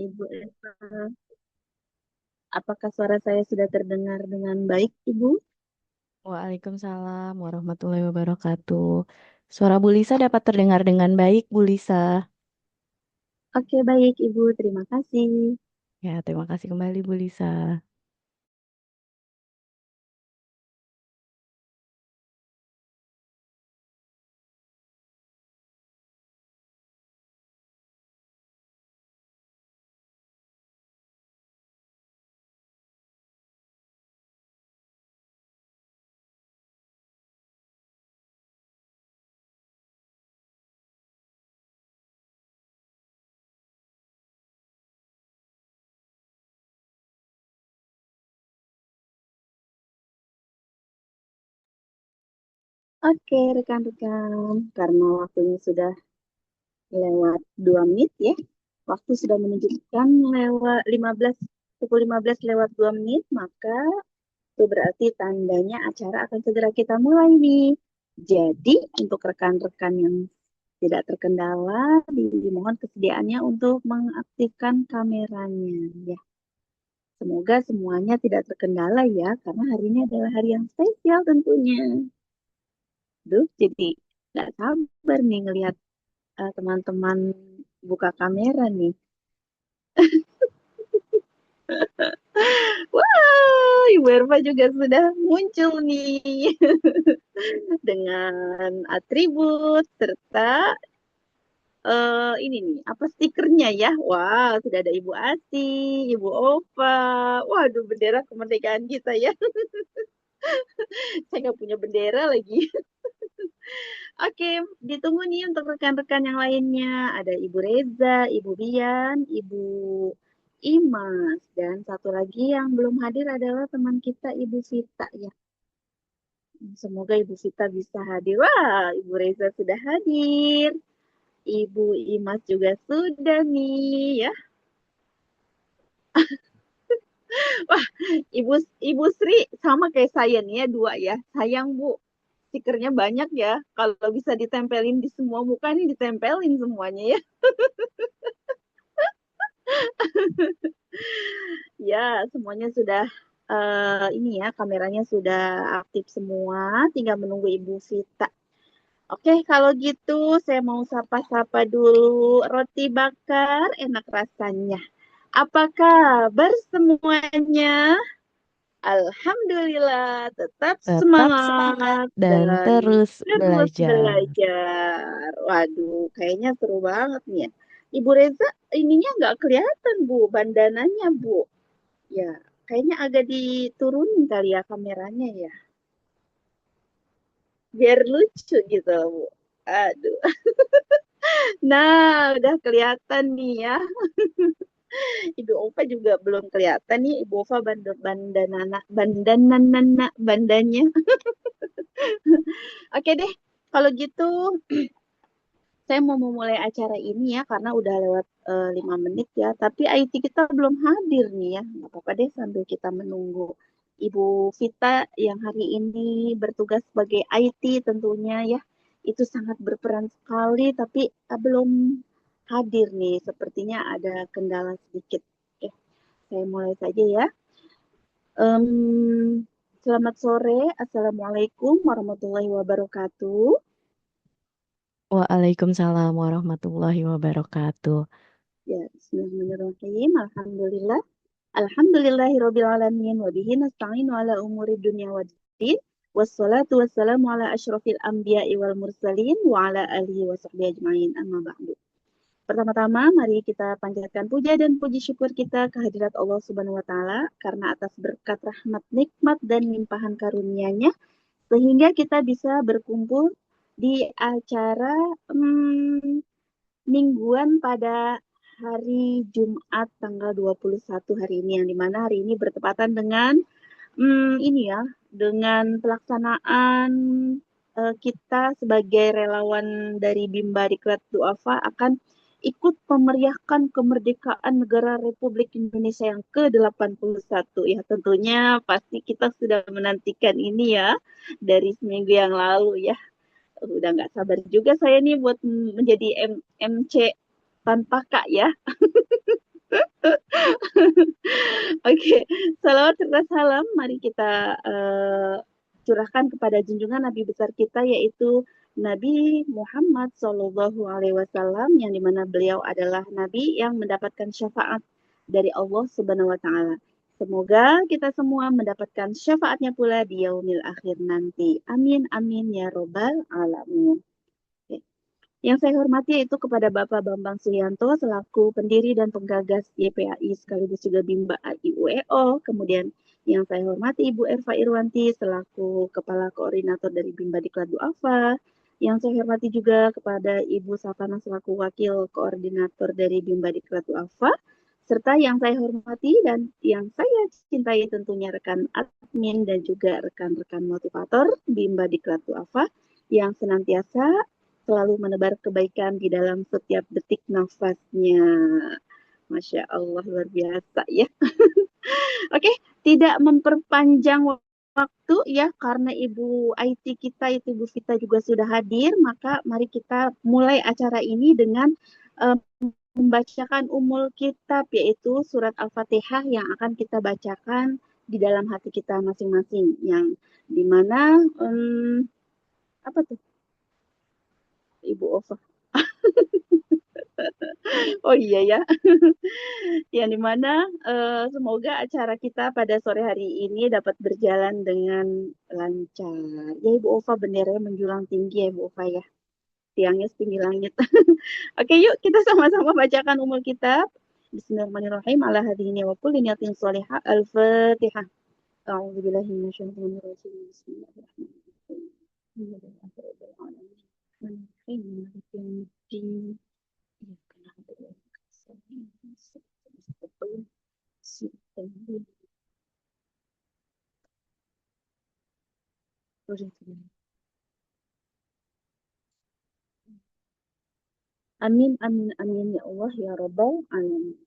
Ibu Eva. Apakah suara saya sudah terdengar dengan baik, Ibu? Waalaikumsalam warahmatullahi wabarakatuh. Suara Bu Lisa dapat terdengar dengan baik, Bu Lisa. Oke, baik, Ibu. Terima kasih. Ya, terima kasih kembali, Bu Lisa. Oke, rekan-rekan. Karena waktunya sudah lewat 2 menit ya. Waktu sudah menunjukkan lewat 15, pukul 15 lewat 2 menit, maka itu berarti tandanya acara akan segera kita mulai nih. Jadi, untuk rekan-rekan yang tidak terkendala, dimohon kesediaannya untuk mengaktifkan kameranya ya. Semoga semuanya tidak terkendala ya, karena hari ini adalah hari yang spesial tentunya. Duh, jadi nggak sabar nih ngelihat teman-teman buka kamera nih. Wah, Ibu Erva juga sudah muncul nih dengan atribut serta ini nih, apa stikernya ya? Wah, sudah ada Ibu Asi, Ibu Ova. Waduh, bendera kemerdekaan kita ya. Saya nggak punya bendera lagi. Oke, ditunggu nih untuk rekan-rekan yang lainnya. Ada Ibu Reza, Ibu Bian, Ibu Imas, dan satu lagi yang belum hadir adalah teman kita Ibu Sita ya. Semoga Ibu Sita bisa hadir. Wah, Ibu Reza sudah hadir. Ibu Imas juga sudah nih ya. Wah, Ibu Ibu Sri sama kayak saya nih ya, dua ya. Sayang Bu, stikernya banyak ya. Kalau bisa ditempelin di semua muka nih ditempelin semuanya ya. Ya, semuanya sudah ini ya, kameranya sudah aktif semua, tinggal menunggu Ibu Vita. Oke, kalau gitu saya mau sapa-sapa dulu. Roti bakar enak rasanya. Apa kabar semuanya? Alhamdulillah, tetap Tetap semangat semangat dan dan terus terus belajar. belajar. Waduh, kayaknya seru banget nih ya. Ibu Reza, ininya nggak kelihatan Bu, bandananya Bu. Ya, kayaknya agak diturunin kali ya kameranya ya. Biar lucu gitu, Bu. Aduh. Nah, udah kelihatan nih ya. Ibu Ova juga belum kelihatan nih. Ibu Ova bandanya. Oke deh, kalau gitu saya mau memulai acara ini ya karena udah lewat 5 menit ya. Tapi IT kita belum hadir nih ya. Nggak apa-apa deh sambil kita menunggu Ibu Vita yang hari ini bertugas sebagai IT tentunya ya. Itu sangat berperan sekali tapi belum hadir nih. Sepertinya ada kendala sedikit. Oke, saya mulai saja ya. Em, Selamat sore. Assalamualaikum warahmatullahi wabarakatuh. Waalaikumsalam warahmatullahi wabarakatuh. Ya, bismillahirrahmanirrahim. Alhamdulillah. Alhamdulillahirabbil alamin wa bihi nasta'inu ala umuri dunya waddin. Wassalatu wassalamu ala asyrafil anbiya'i wal mursalin wa ala alihi wa sahbihi ajma'in. Amma ba'du. Pertama-tama, mari kita panjatkan puja dan puji syukur kita kehadirat Allah Subhanahu wa taala karena atas berkat rahmat, nikmat dan limpahan karunia-Nya sehingga kita bisa berkumpul di acara mingguan pada hari Jumat tanggal 21 hari ini yang dimana hari ini bertepatan dengan ini ya dengan pelaksanaan kita sebagai relawan dari Bimba Diklat Duafa akan ikut memeriahkan kemerdekaan negara Republik Indonesia yang ke-81 ya tentunya pasti kita sudah menantikan ini ya dari seminggu yang lalu ya udah nggak sabar juga saya nih buat menjadi MC tanpa kak ya. Oke, salawat serta salam mari kita curahkan kepada junjungan Nabi besar kita yaitu Nabi Muhammad Shallallahu Alaihi Wasallam yang dimana beliau adalah Nabi yang mendapatkan syafaat dari Allah Subhanahu Wa Taala. Semoga kita semua mendapatkan syafaatnya pula di yaumil akhir nanti. Amin amin ya robbal alamin. Oke. Yang saya hormati yaitu kepada Bapak Bambang Suyanto selaku pendiri dan penggagas YPAI sekaligus juga Bimba AIUEO. Kemudian yang saya hormati Ibu Erva Irwanti selaku Kepala Koordinator dari Bimba Diklat Duafa. Yang saya hormati juga kepada Ibu Savana selaku Wakil Koordinator dari Bimba Diklat Duafa. Serta yang saya hormati dan yang saya cintai tentunya rekan admin dan juga rekan-rekan motivator Bimba Diklat Duafa yang senantiasa selalu menebar kebaikan di dalam setiap detik nafasnya. Masya Allah, luar biasa ya. Oke, tidak memperpanjang waktu ya, karena Ibu IT kita itu Ibu Vita juga sudah hadir, maka mari kita mulai acara ini dengan um, membacakan umul kitab, yaitu surat Al-Fatihah yang akan kita bacakan di dalam hati kita masing-masing, yang dimana apa tuh Ibu Ova? Oh iya ya, yang dimana semoga acara kita pada sore hari ini dapat berjalan dengan lancar. Ya Ibu Ova, benderanya menjulang tinggi ya Ibu Ova ya, tiangnya setinggi langit. Oke yuk kita sama-sama bacakan umul kitab. Bismillahirrahmanirrahim. Ala hadhihi wa kulli niyatin sholihah. Al-Fatihah. A'udzubillahi minasyaitonir rajim. Bismillahirrahmanirrahim. Alhamdulillahirabbil alamin. Maliki yaumiddin. Amin, amin, amin ya Allah ya Rabbal alamin.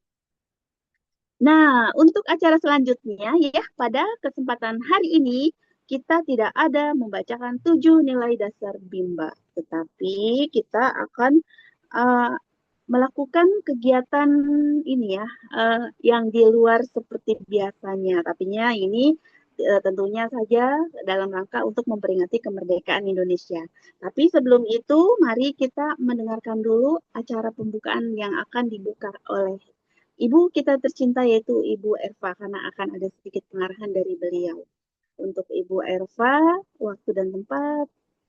Nah, untuk acara selanjutnya ya, pada kesempatan hari ini kita tidak ada membacakan 7 nilai dasar Bimba, tetapi kita akan uh, melakukan kegiatan ini ya, yang di luar seperti biasanya. Tapinya ini tentunya saja dalam rangka untuk memperingati kemerdekaan Indonesia. Tapi sebelum itu, mari kita mendengarkan dulu acara pembukaan yang akan dibuka oleh Ibu kita tercinta yaitu Ibu Erva karena akan ada sedikit pengarahan dari beliau. Untuk Ibu Erva, waktu dan tempat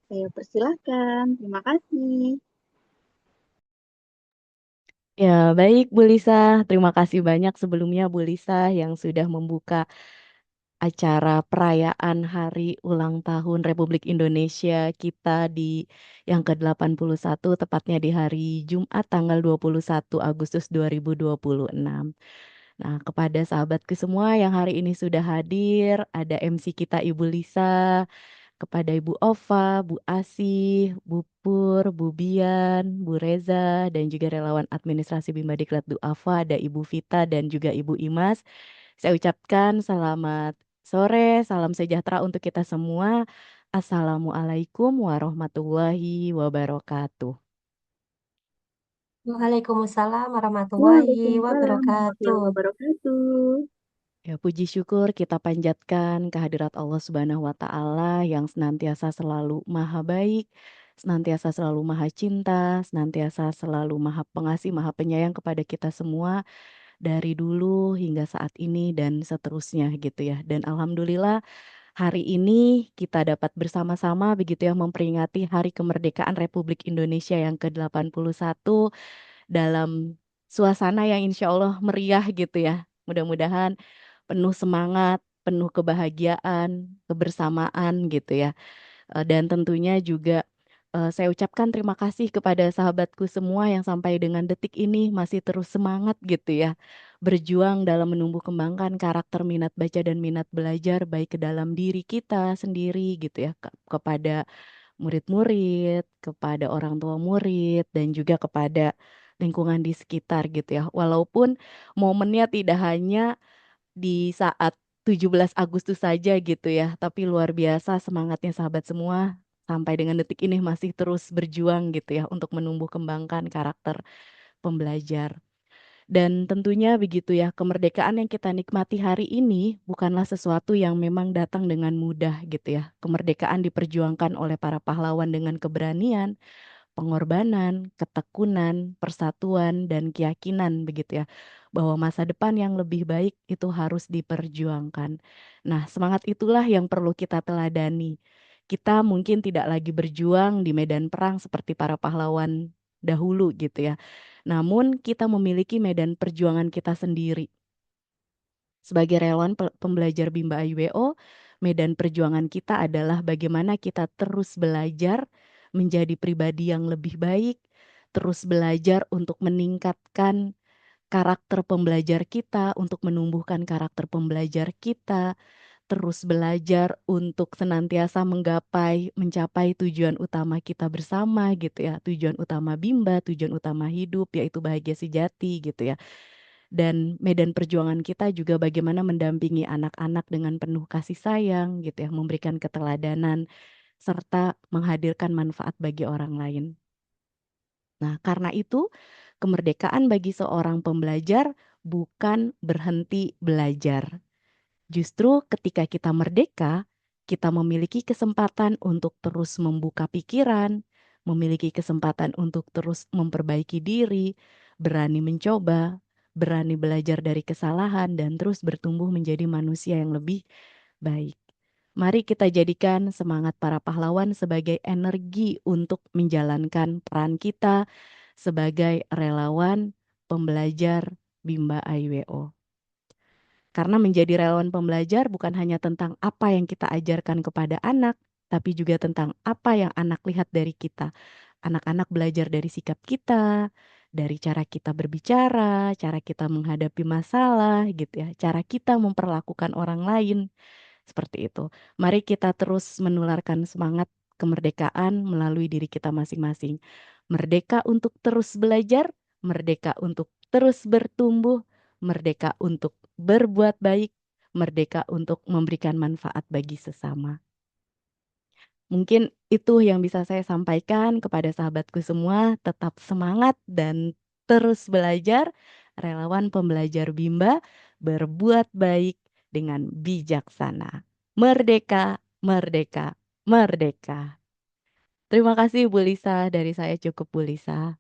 saya persilahkan. Terima kasih. Ya, baik Bu Lisa. Terima kasih banyak sebelumnya Bu Lisa yang sudah membuka acara perayaan Hari Ulang Tahun Republik Indonesia kita di yang ke-81, tepatnya di hari Jumat tanggal 21 Agustus 2026. Nah, kepada sahabatku semua yang hari ini sudah hadir, ada MC kita Ibu Lisa, kepada Ibu Ova, Bu Asih, Bu Pur, Bu Bian, Bu Reza, dan juga relawan administrasi Bima Diklat Duafa, ada Ibu Vita dan juga Ibu Imas. Saya ucapkan selamat sore, salam sejahtera untuk kita semua. Assalamualaikum warahmatullahi wabarakatuh. Waalaikumsalam warahmatullahi Waalaikumsalam warahmatullahi wabarakatuh. wabarakatuh. Ya, puji syukur kita panjatkan kehadirat Allah Subhanahu wa Ta'ala yang senantiasa selalu maha baik, senantiasa selalu maha cinta, senantiasa selalu maha pengasih, maha penyayang kepada kita semua dari dulu hingga saat ini dan seterusnya gitu ya. Dan alhamdulillah hari ini kita dapat bersama-sama begitu ya memperingati Hari Kemerdekaan Republik Indonesia yang ke-81 dalam suasana yang insya Allah meriah gitu ya. Mudah-mudahan penuh semangat, penuh kebahagiaan, kebersamaan gitu ya. Dan tentunya juga saya ucapkan terima kasih kepada sahabatku semua yang sampai dengan detik ini masih terus semangat gitu ya. Berjuang dalam menumbuh kembangkan karakter minat baca dan minat belajar baik ke dalam diri kita sendiri gitu ya. Kepada murid-murid, kepada orang tua murid, dan juga kepada lingkungan di sekitar gitu ya. Walaupun momennya tidak hanya di saat 17 Agustus saja gitu ya, tapi luar biasa semangatnya sahabat semua sampai dengan detik ini masih terus berjuang gitu ya untuk menumbuh kembangkan karakter pembelajar. Dan tentunya begitu ya, kemerdekaan yang kita nikmati hari ini bukanlah sesuatu yang memang datang dengan mudah gitu ya. Kemerdekaan diperjuangkan oleh para pahlawan dengan keberanian, pengorbanan, ketekunan, persatuan, dan keyakinan begitu ya, bahwa masa depan yang lebih baik itu harus diperjuangkan. Nah, semangat itulah yang perlu kita teladani. Kita mungkin tidak lagi berjuang di medan perang seperti para pahlawan dahulu gitu ya. Namun kita memiliki medan perjuangan kita sendiri. Sebagai relawan pembelajar Bimba IWO, medan perjuangan kita adalah bagaimana kita terus belajar menjadi pribadi yang lebih baik, terus belajar untuk meningkatkan karakter pembelajar kita, untuk menumbuhkan karakter pembelajar kita, terus belajar untuk senantiasa mencapai tujuan utama kita bersama gitu ya, tujuan utama Bimba, tujuan utama hidup yaitu bahagia sejati gitu ya. Dan medan perjuangan kita juga bagaimana mendampingi anak-anak dengan penuh kasih sayang gitu ya, memberikan keteladanan serta menghadirkan manfaat bagi orang lain. Nah, karena itu kemerdekaan bagi seorang pembelajar bukan berhenti belajar. Justru ketika kita merdeka, kita memiliki kesempatan untuk terus membuka pikiran, memiliki kesempatan untuk terus memperbaiki diri, berani mencoba, berani belajar dari kesalahan, dan terus bertumbuh menjadi manusia yang lebih baik. Mari kita jadikan semangat para pahlawan sebagai energi untuk menjalankan peran kita sebagai relawan pembelajar Bimba IWO. Karena menjadi relawan pembelajar bukan hanya tentang apa yang kita ajarkan kepada anak, tapi juga tentang apa yang anak lihat dari kita. Anak-anak belajar dari sikap kita, dari cara kita berbicara, cara kita menghadapi masalah gitu ya, cara kita memperlakukan orang lain. Seperti itu. Mari kita terus menularkan semangat kemerdekaan melalui diri kita masing-masing. Merdeka untuk terus belajar, merdeka untuk terus bertumbuh, merdeka untuk berbuat baik, merdeka untuk memberikan manfaat bagi sesama. Mungkin itu yang bisa saya sampaikan kepada sahabatku semua. Tetap semangat dan terus belajar. Relawan pembelajar Bimba berbuat baik dengan bijaksana. Merdeka, merdeka, merdeka. Terima kasih Bu Lisa. Dari saya cukup Bu Lisa.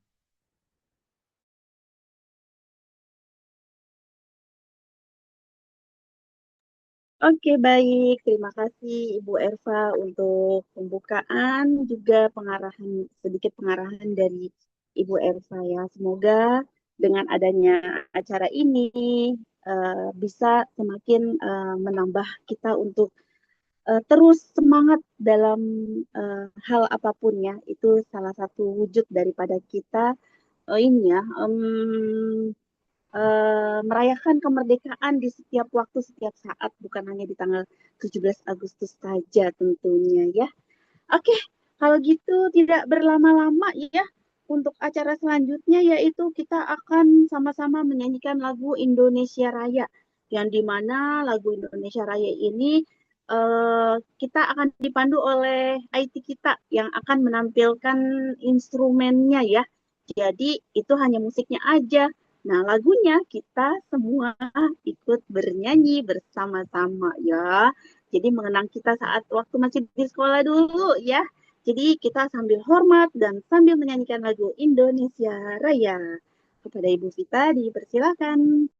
Oke, baik. Terima kasih Ibu Erva untuk pembukaan, juga sedikit pengarahan dari Ibu Erva ya. Semoga dengan adanya acara ini bisa semakin menambah kita untuk terus semangat dalam hal apapun ya. Itu salah satu wujud daripada kita ini ya. Merayakan kemerdekaan di setiap waktu, setiap saat, bukan hanya di tanggal 17 Agustus saja tentunya ya. Oke, kalau gitu tidak berlama-lama ya. Untuk acara selanjutnya yaitu kita akan sama-sama menyanyikan lagu Indonesia Raya. Yang dimana lagu Indonesia Raya ini kita akan dipandu oleh IT kita yang akan menampilkan instrumennya ya. Jadi itu hanya musiknya aja. Nah, lagunya kita semua ikut bernyanyi bersama-sama ya. Jadi mengenang kita saat waktu masih di sekolah dulu ya. Jadi kita sambil hormat dan sambil menyanyikan lagu Indonesia Raya. Kepada Ibu Vita dipersilakan.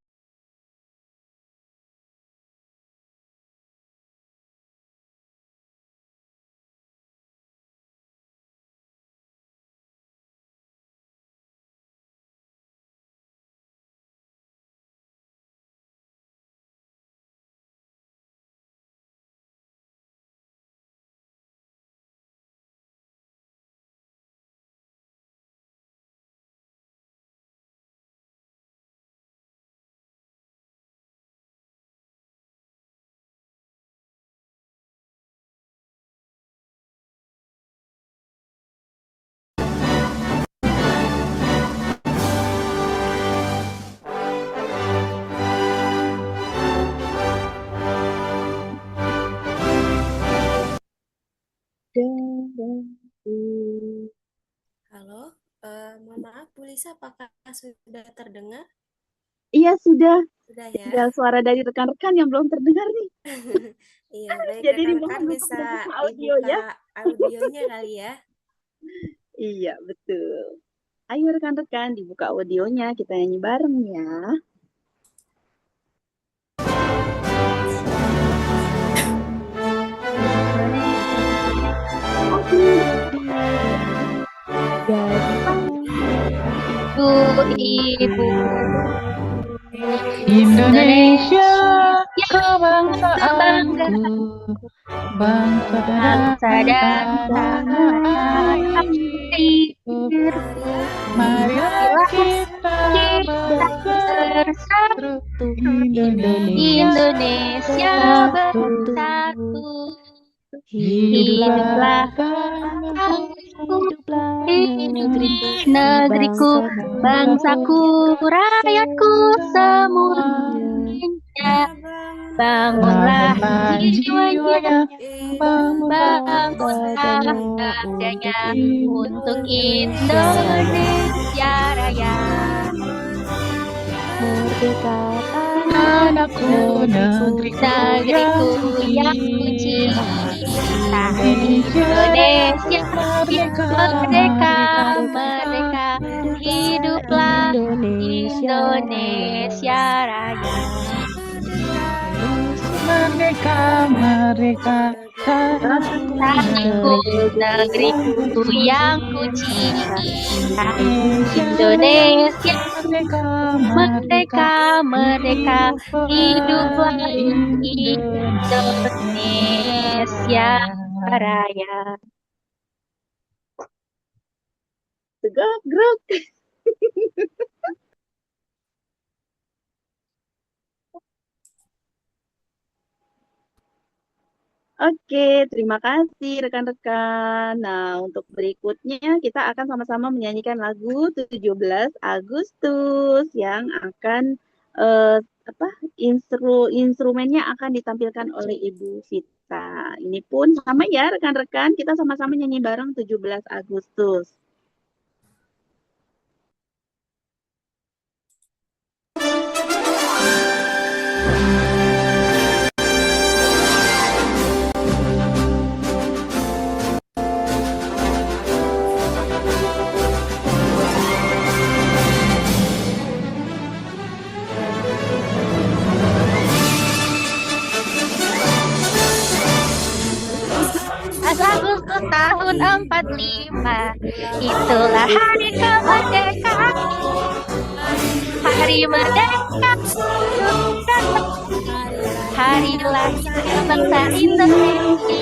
Halo, mohon maaf Bu Lisa, apakah sudah terdengar? Iya, sudah. Sudah ya. Tinggal suara dari rekan-rekan yang belum terdengar nih. Iya, baik Jadi rekan-rekan dimohon untuk bisa membuka audio dibuka ya. audionya kali ya. Iya, betul. Ayo rekan-rekan dibuka audionya, kita nyanyi bareng ya. Ibu Indonesia, kebangsaanku, bangsa bangsa dan tanah airku. Marilah kita bersatu, Indonesia bersatu. Hiduplah bangsaku, negeriku, negeriku, bangsaku, rakyatku semuanya. Bangunlah jiwanya, bangunlah dadanya untuk Indonesia Raya. Merdeka anakku, negeriku yang ku cinta. Indonesia Merdeka, merdeka, hiduplah Indonesia Raya. Merdeka, merdeka, Tanahku, negeriku yang ku cinta. Indonesia, merdeka, merdeka, hiduplah Indonesia Raya. Tegak, gerak. Oke, terima kasih rekan-rekan. Nah, untuk berikutnya kita akan sama-sama menyanyikan lagu 17 Agustus yang akan instrumennya akan ditampilkan oleh Ibu Vita. Ini pun sama ya rekan-rekan, kita sama-sama nyanyi bareng 17 Agustus. Agustus tahun 45, itulah hari kemerdekaan. Hari merdeka, hari lahir bangsa Indonesia.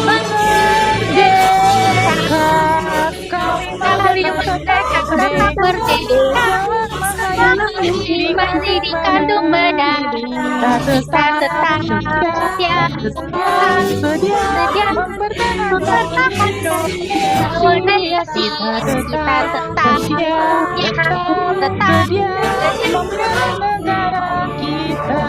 Merdeka, hari merdeka, tetap merdeka. Masih dikandung benar, kita tetap sedia mempertahankan Indonesia. Kita tetap membela negara kita.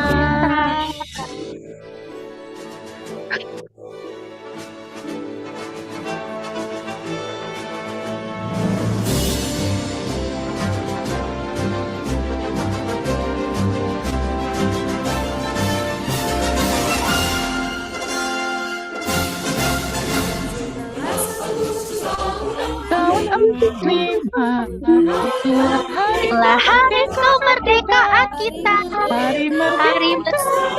Tahun 45, itulah hari kemerdekaan kita. hari merdeka,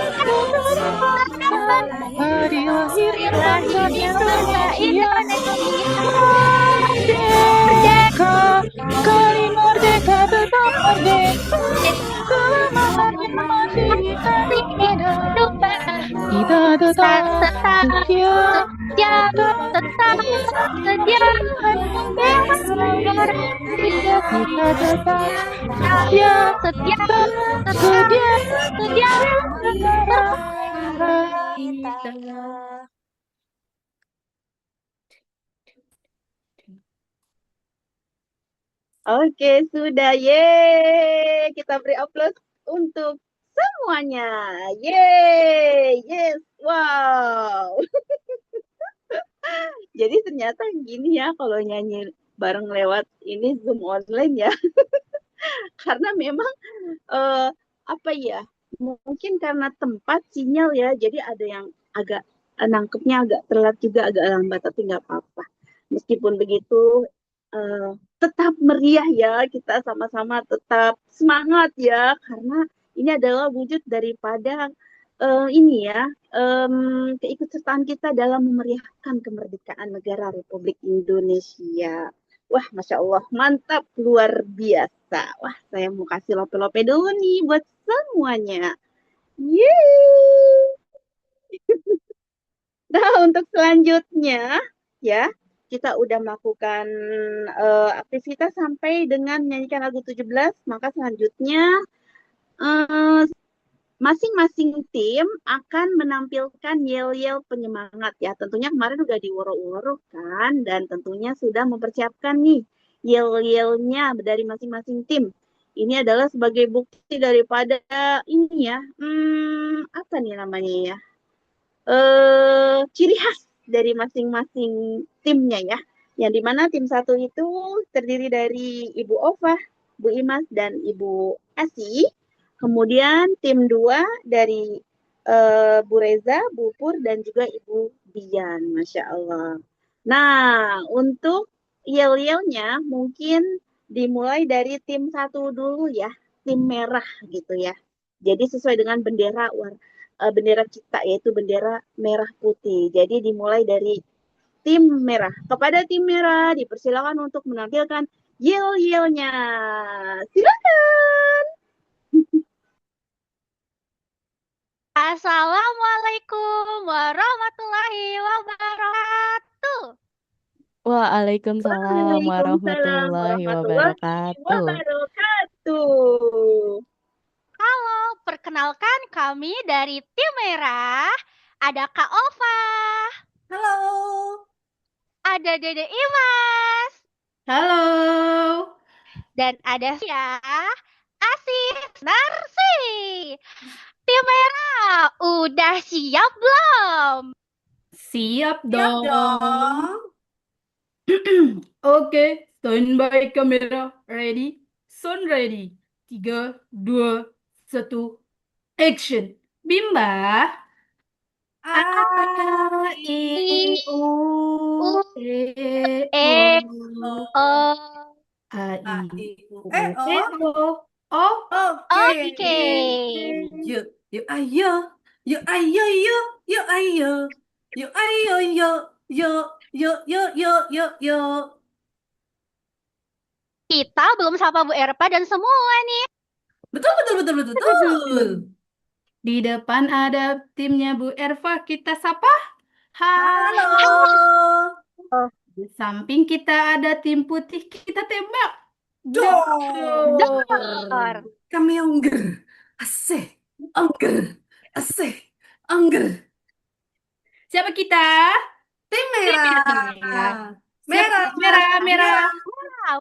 hari lahir bangsa Indonesia. Merdeka, kali merdeka tetap merdeka. Selamanya masih dikandung benar, kita tetap setia, tetap sedia membela negara kita. kita tetap setia negara kita. Oke, sudah. Yeay. Kita beri aplaus untuk semuanya. Yeay. Yes. Wow. Jadi ternyata gini ya kalau nyanyi bareng lewat ini Zoom online ya. karena memang eh, apa ya, mungkin karena tempat sinyal ya, jadi ada yang agak nangkepnya agak telat juga, agak lambat, tapi nggak apa-apa. Meskipun begitu, eh, tetap meriah ya, kita sama-sama tetap semangat ya, karena ini adalah wujud daripada ini ya, keikutsertaan kita dalam memeriahkan kemerdekaan negara Republik Indonesia. Wah, Masya Allah, mantap, luar biasa. Wah, saya mau kasih lope-lope dulu nih buat semuanya. Yeay! Nah, untuk selanjutnya, ya, kita udah melakukan aktivitas sampai dengan menyanyikan lagu 17, maka selanjutnya eh, masing-masing tim akan menampilkan yel-yel penyemangat ya. Tentunya kemarin udah diworo-woro kan, dan tentunya sudah mempersiapkan nih yel-yelnya dari masing-masing tim. Ini adalah sebagai bukti daripada ini ya, apa nih namanya ya, ciri khas dari masing-masing timnya ya. Yang dimana tim satu itu terdiri dari Ibu Ova, Bu Imas, dan Ibu Asi. Kemudian tim 2 dari Bu Reza, Bu Pur, dan juga Ibu Dian. Masya Allah. Nah, untuk yel-yelnya mungkin dimulai dari tim satu dulu ya, tim merah gitu ya. Jadi sesuai dengan bendera kita, yaitu bendera merah putih. Jadi dimulai dari tim merah. Kepada tim merah dipersilakan untuk menampilkan yel-yelnya. Silakan. Assalamualaikum warahmatullahi wabarakatuh. Waalaikumsalam Waalaikumsalam warahmatullahi warahmatullahi wabarakatuh. wabarakatuh. Halo, perkenalkan kami dari tim merah. Ada Kak Ova, Halo. ada Dede Imas, Halo. dan ada saya, Asis Narsi. Tim merah, udah siap belum? Siap Siap dong. dong. Oke, standby kamera. Ready? Sound ready. 3, 2, 1, action. Bimba. A, I, U, E, E, O. O, A, A, I, I, U, U, E, E, O. O. O. Oke. Oke. Yuk, yuk ayo. Yuk ayo, yuk. Yuk ayo. Yuk ayo, yuk. Yuk, yuk, yuk, yuk, yuk, yuk. Kita belum sapa Bu Erpa dan semua nih. Betul, betul, betul, betul, betul. Di depan ada timnya Bu Erva. Kita sapa. Hai. Halo. Di samping kita ada tim putih. Kita tembak. Dor. Dor. Kami ongger. Asik. Ongger. Asik. Ongger. Siapa kita? Tim merah. Merah. Merah. Merah. Merah. Merah,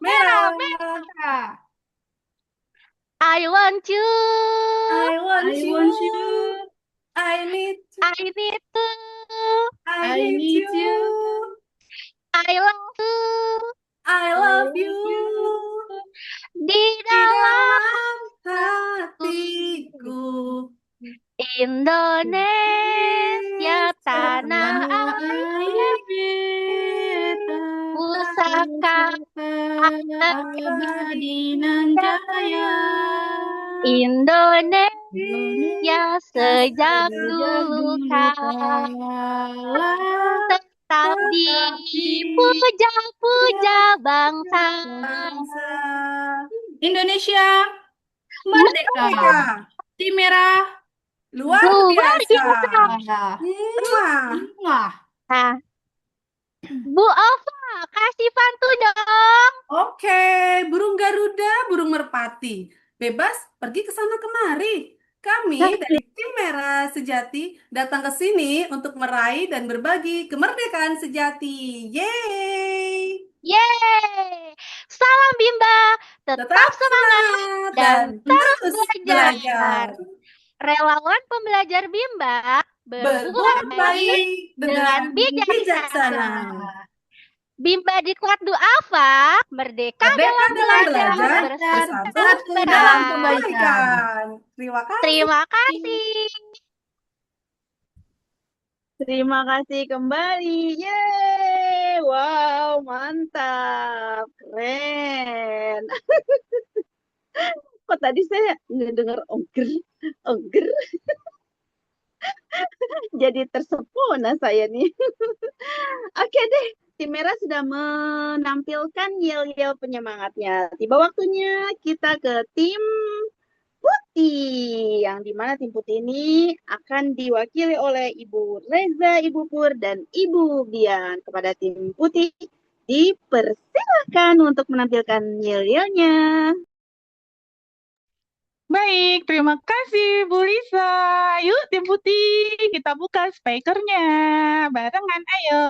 merah. Merah. I want you. I want I you. want you. I need you. I need to. I I need need you. you. I love you. I love you. Di Di dalam dalam hatiku. Indonesia tanah air, pusaka abadi nan jaya. Indonesia sejak dulu kala tetap dipuja-puja bangsa. Bangsa. Indonesia merdeka. Merdeka. Tim merah. Luar Luar biasa. Mwah. Wah. Nah, Bu Ova, kasih pantun dong. Oke, burung Garuda, burung merpati. Bebas pergi ke sana kemari. Kami dari tim Merah Sejati datang ke sini untuk meraih dan berbagi kemerdekaan sejati. Yeay! Yeay! Salam Bimba, tetap semangat dan terus belajar. Relawan pembelajar Bimba Berbuat baik dengan bijaksana. Bimba diklat duafa, merdeka Merdeka dalam dalam belajar, belajar, bersatu Bersatu dalam dalam berkebaikan. kebaikan. Terima kasih. Terima kasih. Terima kasih kembali. Yeay! Wow, mantap. Keren. Kok tadi saya ngedengar ongger, ongger. Jadi tersepona saya nih. Oke deh, tim merah sudah menampilkan yel-yel penyemangatnya. Tiba waktunya kita ke tim putih, yang dimana tim putih ini akan diwakili oleh Ibu Reza, Ibu Pur, dan Ibu Bian. Kepada tim putih, dipersilahkan untuk menampilkan yel-yelnya. Baik, terima kasih Bu Lisa. Yuk tim putih, kita buka speakernya. Barengan, ayo.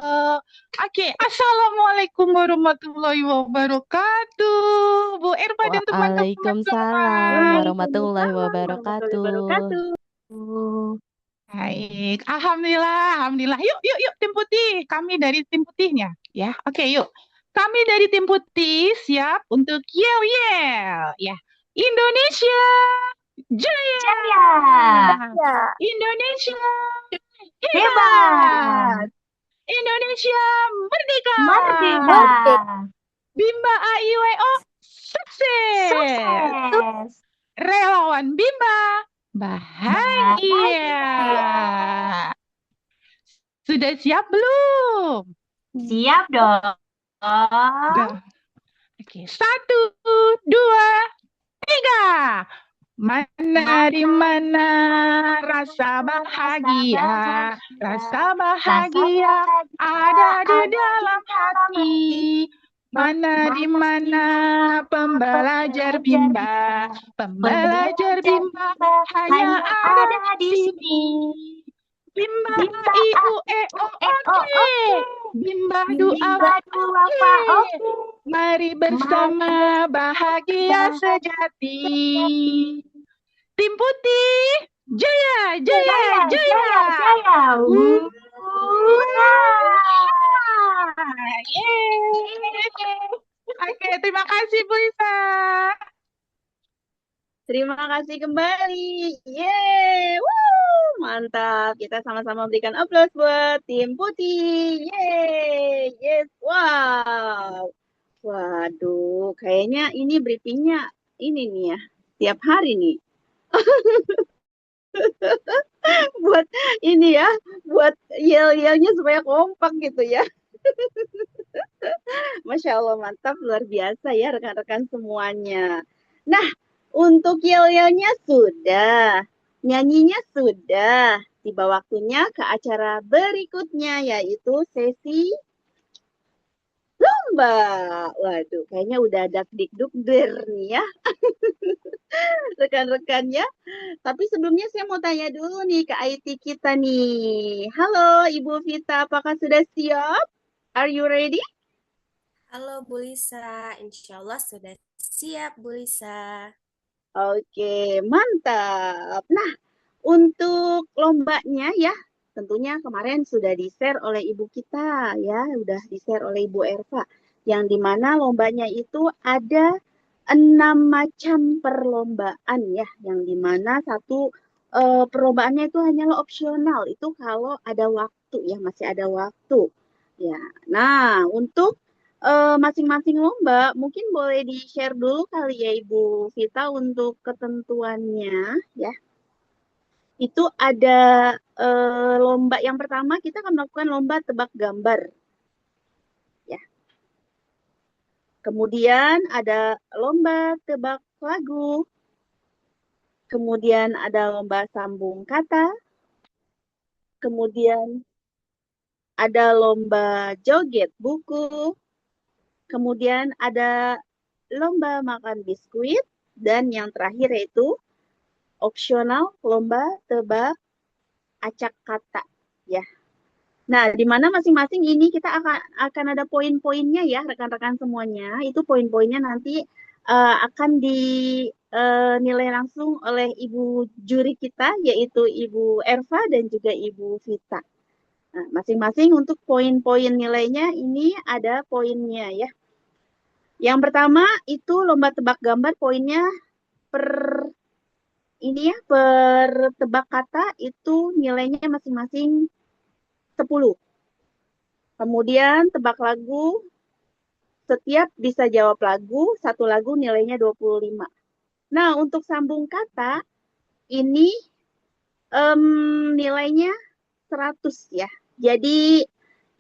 Oke, Assalamualaikum warahmatullahi wabarakatuh. Bu Erva dan teman-teman Waalaikumsalam warahmatullahi Warahmatullahi wabarakatuh. wabarakatuh. Baik, alhamdulillah. Yuk tim putih. Kami dari tim putihnya, ya. Oke, yuk. Kami dari tim putih siap untuk yel-yel, ya. Indonesia Jaya! Indonesia hebat! Indonesia merdeka! Bimba AIWO sukses! Relawan Bimba bahagia! Sudah siap belum? Siap dong. Dah. Oke, 1, 2, 3. Mana di mana rasa bahagia ada di dalam hati. Mana di mana pembelajar Bimba hanya ada di sini. Bimba IUEO oke. Bimba duafa oke. Mari bersama bahagia sejati. Tim putih, jaya! Oke, terima kasih Bu Lisa. Terima kasih kembali. Yeay! Woo! Mantap. Kita sama-sama berikan aplaus buat tim putih. Yeay! Yes! Wow! Waduh, kayaknya ini briefingnya ini nih ya, tiap hari nih. Buat ini ya, buat yel-yelnya supaya kompak gitu ya. Masya Allah, mantap, luar biasa ya rekan-rekan semuanya. Nah, untuk yel-yelnya sudah, nyanyinya sudah, tiba waktunya ke acara berikutnya, yaitu sesi lomba. Waduh, kayaknya udah dak-dik-duk-der nih ya, rekan-rekannya. Tapi sebelumnya saya mau tanya dulu nih ke IT kita nih. Halo Ibu Vita, apakah sudah siap? Are you ready? Halo Bu Lisa, insya Allah sudah siap Bu Lisa. Oke, mantap. Nah, untuk lombanya ya, tentunya kemarin sudah di-share oleh Ibu kita ya, udah di-share oleh Ibu Erva. Yang dimana lombanya itu ada 6 macam perlombaan ya, yang dimana satu perlombaannya itu hanyalah opsional, itu kalau ada waktu ya, masih ada waktu. Ya, nah untuk masing-masing lomba mungkin boleh di-share dulu kali ya Ibu Vita untuk ketentuannya ya. Itu ada lomba yang pertama kita akan melakukan lomba tebak gambar. Ya. Kemudian ada lomba tebak lagu. Kemudian ada lomba sambung kata. Kemudian ada lomba joget buku. Kemudian ada lomba makan biskuit, dan yang terakhir yaitu opsional lomba tebak acak kata ya. Nah, di mana masing-masing ini kita akan ada poin-poinnya ya rekan-rekan semuanya. Itu poin-poinnya nanti akan dinilai langsung oleh Ibu juri kita, yaitu Ibu Erva dan juga Ibu Vita. Nah, masing-masing untuk poin-poin nilainya ini ada poinnya ya. Yang pertama itu lomba tebak gambar poinnya per ini ya, per tebak kata itu nilainya masing-masing 10. Kemudian tebak lagu, setiap bisa jawab lagu, satu lagu nilainya 25. Nah, untuk sambung kata ini nilainya 100 ya. Jadi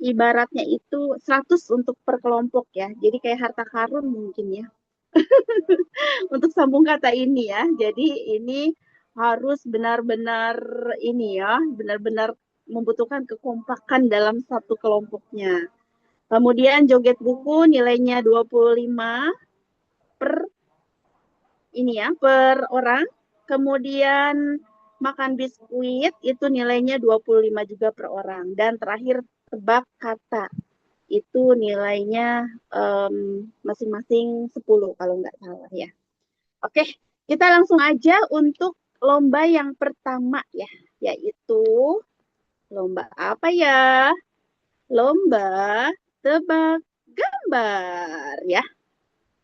ibaratnya itu 100 untuk per kelompok ya. Jadi kayak harta karun mungkin ya. Untuk sambung kata ini ya. Jadi ini harus benar-benar ini ya, benar-benar membutuhkan kekompakan dalam satu kelompoknya. Kemudian joget buku nilainya 25 per ini ya, per orang. Kemudian makan biskuit itu nilainya 25 juga per orang. Dan terakhir tebak kata itu nilainya masing-masing 10 kalau nggak salah ya. Oke, kita langsung aja untuk lomba yang pertama ya, yaitu lomba apa ya? Lomba tebak gambar ya.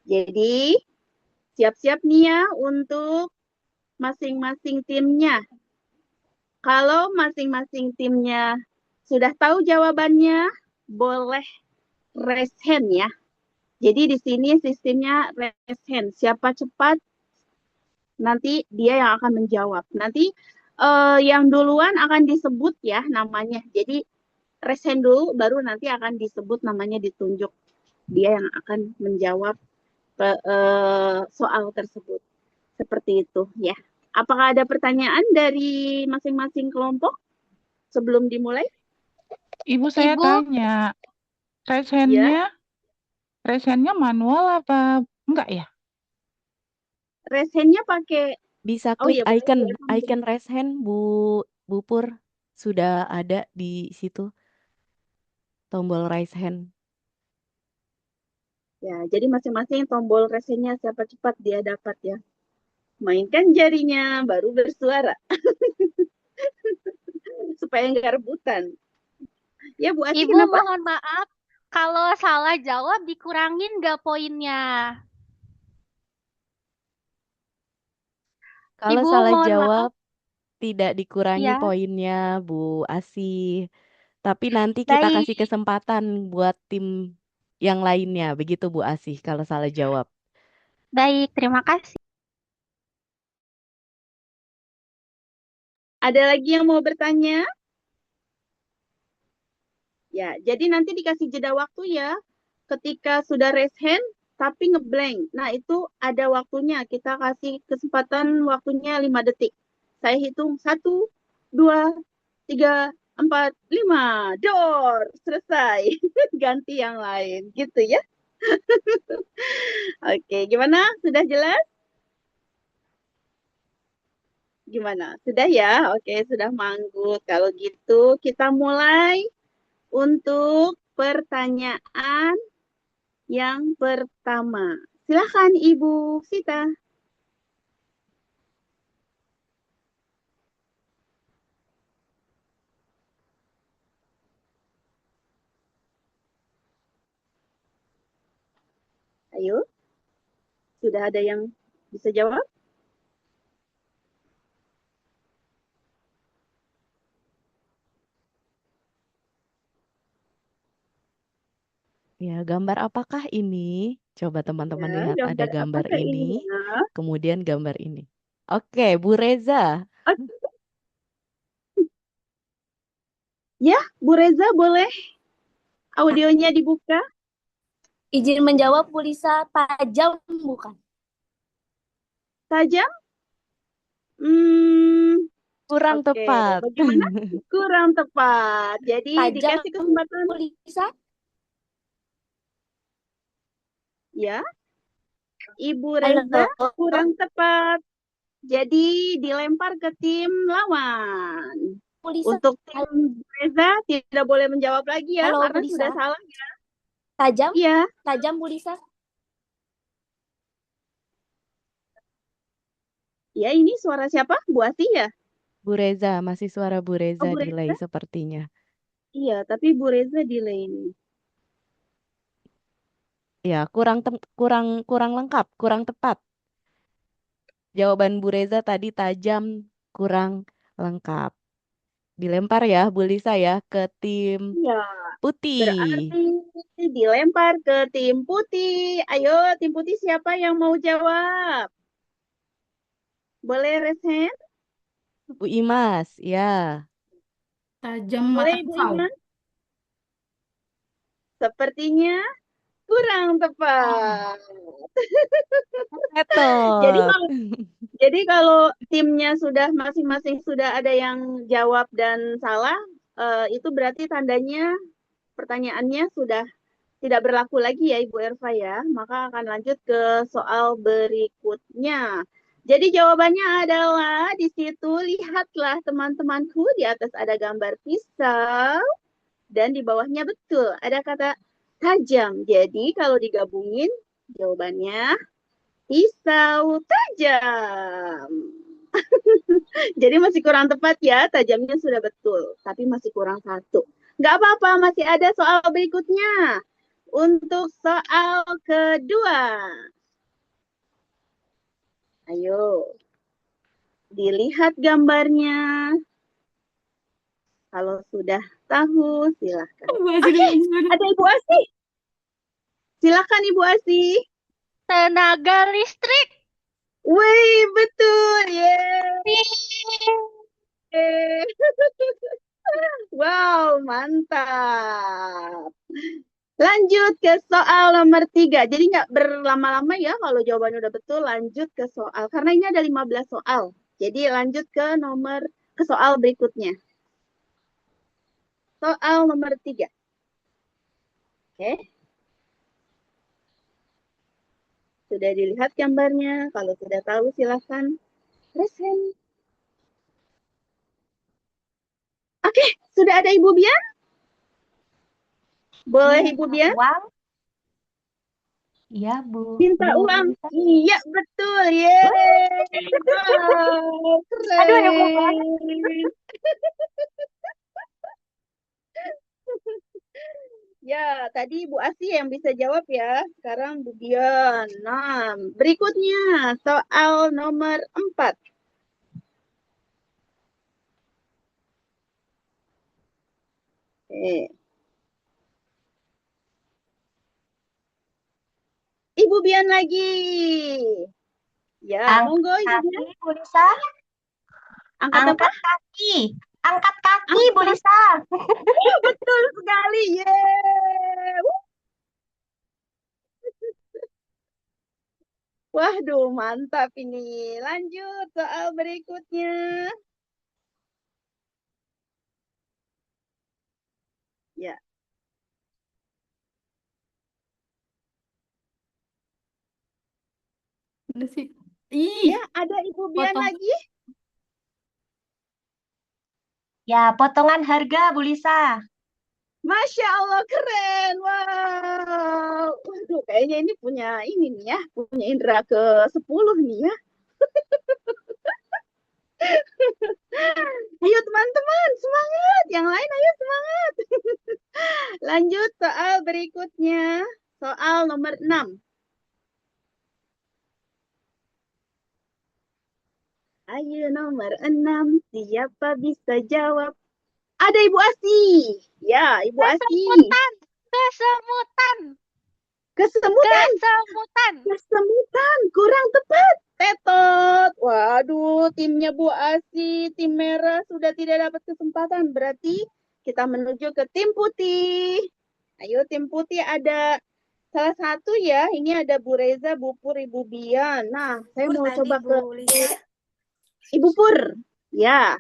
Jadi siap-siap nih ya untuk masing-masing timnya. Kalau masing-masing timnya sudah tahu jawabannya, boleh raise hand ya. Jadi di sini sistemnya raise hand. Siapa cepat, nanti dia yang akan menjawab. Nanti yang duluan akan disebut ya namanya. Jadi raise hand dulu, baru nanti akan disebut namanya, ditunjuk. Dia yang akan menjawab soal tersebut. Seperti itu ya. Apakah ada pertanyaan dari masing-masing kelompok sebelum dimulai? Ibu saya Ibu, tanya, raise hand-nya manual apa enggak ya? Raise hand-nya pakai Bisa oh klik iya boleh icon tombol. raise hand Bu Pur. Sudah ada di situ tombol raise hand. Ya, jadi masing-masing tombol raise hand-nya siapa cepat dia dapat ya. Mainkan jarinya baru bersuara supaya nggak rebutan. Ya Bu Ati Ibu kenapa? mohon maaf kalau salah jawab dikurangin nggak poinnya? Kalau Ibu salah mohon maaf jawab tidak dikurangi ya. poinnya Bu Asih. Tapi nanti kita Baik, kasih kesempatan buat tim yang lainnya. Begitu Bu Asih kalau salah jawab. baik, terima kasih. Ada lagi yang mau bertanya? Ya, jadi nanti dikasih jeda waktu ya. Ketika sudah raise hand, tapi ngeblank. Nah, itu ada waktunya. Kita kasih kesempatan waktunya 5 detik. Saya hitung 1, 2, 3, 4, 5. Door, selesai. Ganti yang lain. Gitu ya. Oke, gimana? Sudah jelas? Gimana? Sudah ya? Oke, sudah manggut. Kalau gitu, kita mulai untuk pertanyaan yang pertama. Silakan Ibu Sita. Ayo. Sudah ada yang bisa jawab? Ya, gambar apakah ini? Coba teman-teman Ya, lihat ada gambar gambar apakah ini ini, ya? kemudian gambar ini. Oke, Bu Reza. Oke. Ya, Bu Reza boleh audionya dibuka? Izin menjawab, Bu Lisa, tajam bukan? Tajam? Hmm, Kurang oke. tepat. Bagaimana? Kurang tepat. Jadi Tajam, dikasih kesempatan. Bu Lisa? Ya, Ibu Halo, Reza kurang tepat. Jadi dilempar ke tim lawan. Bu Lisa. Untuk tim Reza tidak boleh menjawab lagi ya, Halo, karena Bu sudah Lisa. salah ya. Tajam? Iya, Tajam, Bu Lisa? ya ini suara siapa? Bu Ati ya? Bu Reza, masih suara Bu Oh, Reza Bu delay Reza? sepertinya. Iya, tapi Bu Reza delay nih. Ya, kurang lengkap, kurang tepat. Jawaban Bu Reza tadi tajam, kurang lengkap. Dilempar ya, Bu Lisa ya, ke tim Iya, putih. berarti dilempar ke tim putih. Ayo, tim putih siapa yang mau jawab? Boleh raise hand? Bu Imas, ya. Tajam mata Boleh, Bu pisau. Iman? Sepertinya kurang tepat. Jadi Etot. kalau Jadi kalau timnya sudah masing-masing sudah ada yang jawab dan salah, itu berarti tandanya pertanyaannya sudah tidak berlaku lagi ya Ibu Erva ya. Maka akan lanjut ke soal berikutnya. Jadi jawabannya adalah di situ lihatlah teman-temanku di atas ada gambar pisau dan di bawahnya betul ada kata tajam. Jadi kalau digabungin jawabannya pisau tajam. Jadi masih kurang tepat ya, tajamnya sudah betul, tapi masih kurang satu. Nggak apa-apa, masih ada soal berikutnya. Untuk soal kedua. Ayo, dilihat gambarnya. Kalau sudah tahu, silahkan. Oke, ada Ibu Asih. Silakan Ibu Asih. Tenaga listrik. Wih, betul. Yeay. Wow, mantap. Lanjut ke soal nomor 3. Jadi nggak berlama-lama ya kalau jawabannya udah betul, lanjut ke soal. Karena ini ada 15 soal. Jadi lanjut ke soal berikutnya. Soal nomor 3. Oke. Sudah dilihat gambarnya. Kalau sudah tahu silahkan raise hand. Oke, sudah ada Ibu Bian? Boleh Ibu Bian? Uang? Iya, Bu. Minta Bu uang. Lisa. Iya, betul. Yeay. Wow, Aduh, ada Bu banget. keren. Ya, tadi Bu Asih yang bisa jawab ya. Sekarang Bu Dian. Nah, berikutnya soal nomor 4. Ibu Bian lagi. Ya, monggo Ibu Angkat Bian. kaki, Bu Lisa. Angkat apa? Angkat kaki. Angkat kaki, Bu Angkat. Lisa. Betul sekali. Yeay. Waduh, mantap ini. Lanjut soal berikutnya. Ya. Udah sih. Ih, Ya, ada Ibu Bian potong. lagi. Ya, potongan harga, Bu Lisa. Masya Allah, keren. Wow. Waduh, kayaknya ini punya nih ya. Punya indera ke-10 nih ya. Ayo teman-teman, semangat. Yang lain ayo semangat. Lanjut soal berikutnya. Soal nomor 6. Ayo nomor 6. Siapa bisa jawab? Ada Ibu Asih. Ya, Ibu Asih. Kesemutan. Kesemutan. Kesemutan. Kesemutan. Kesemutan. Kurang tepat. Tetot. Waduh, timnya Bu Asih, tim merah sudah tidak dapat kesempatan. Berarti kita menuju ke tim putih. Ayo tim putih ada salah satu ya. Ini ada Bu Reza, Bu Pur, Ibu Bian. Nah, saya Pur mau tadi coba ke Bu Lisa. Ibu Pur. Ya.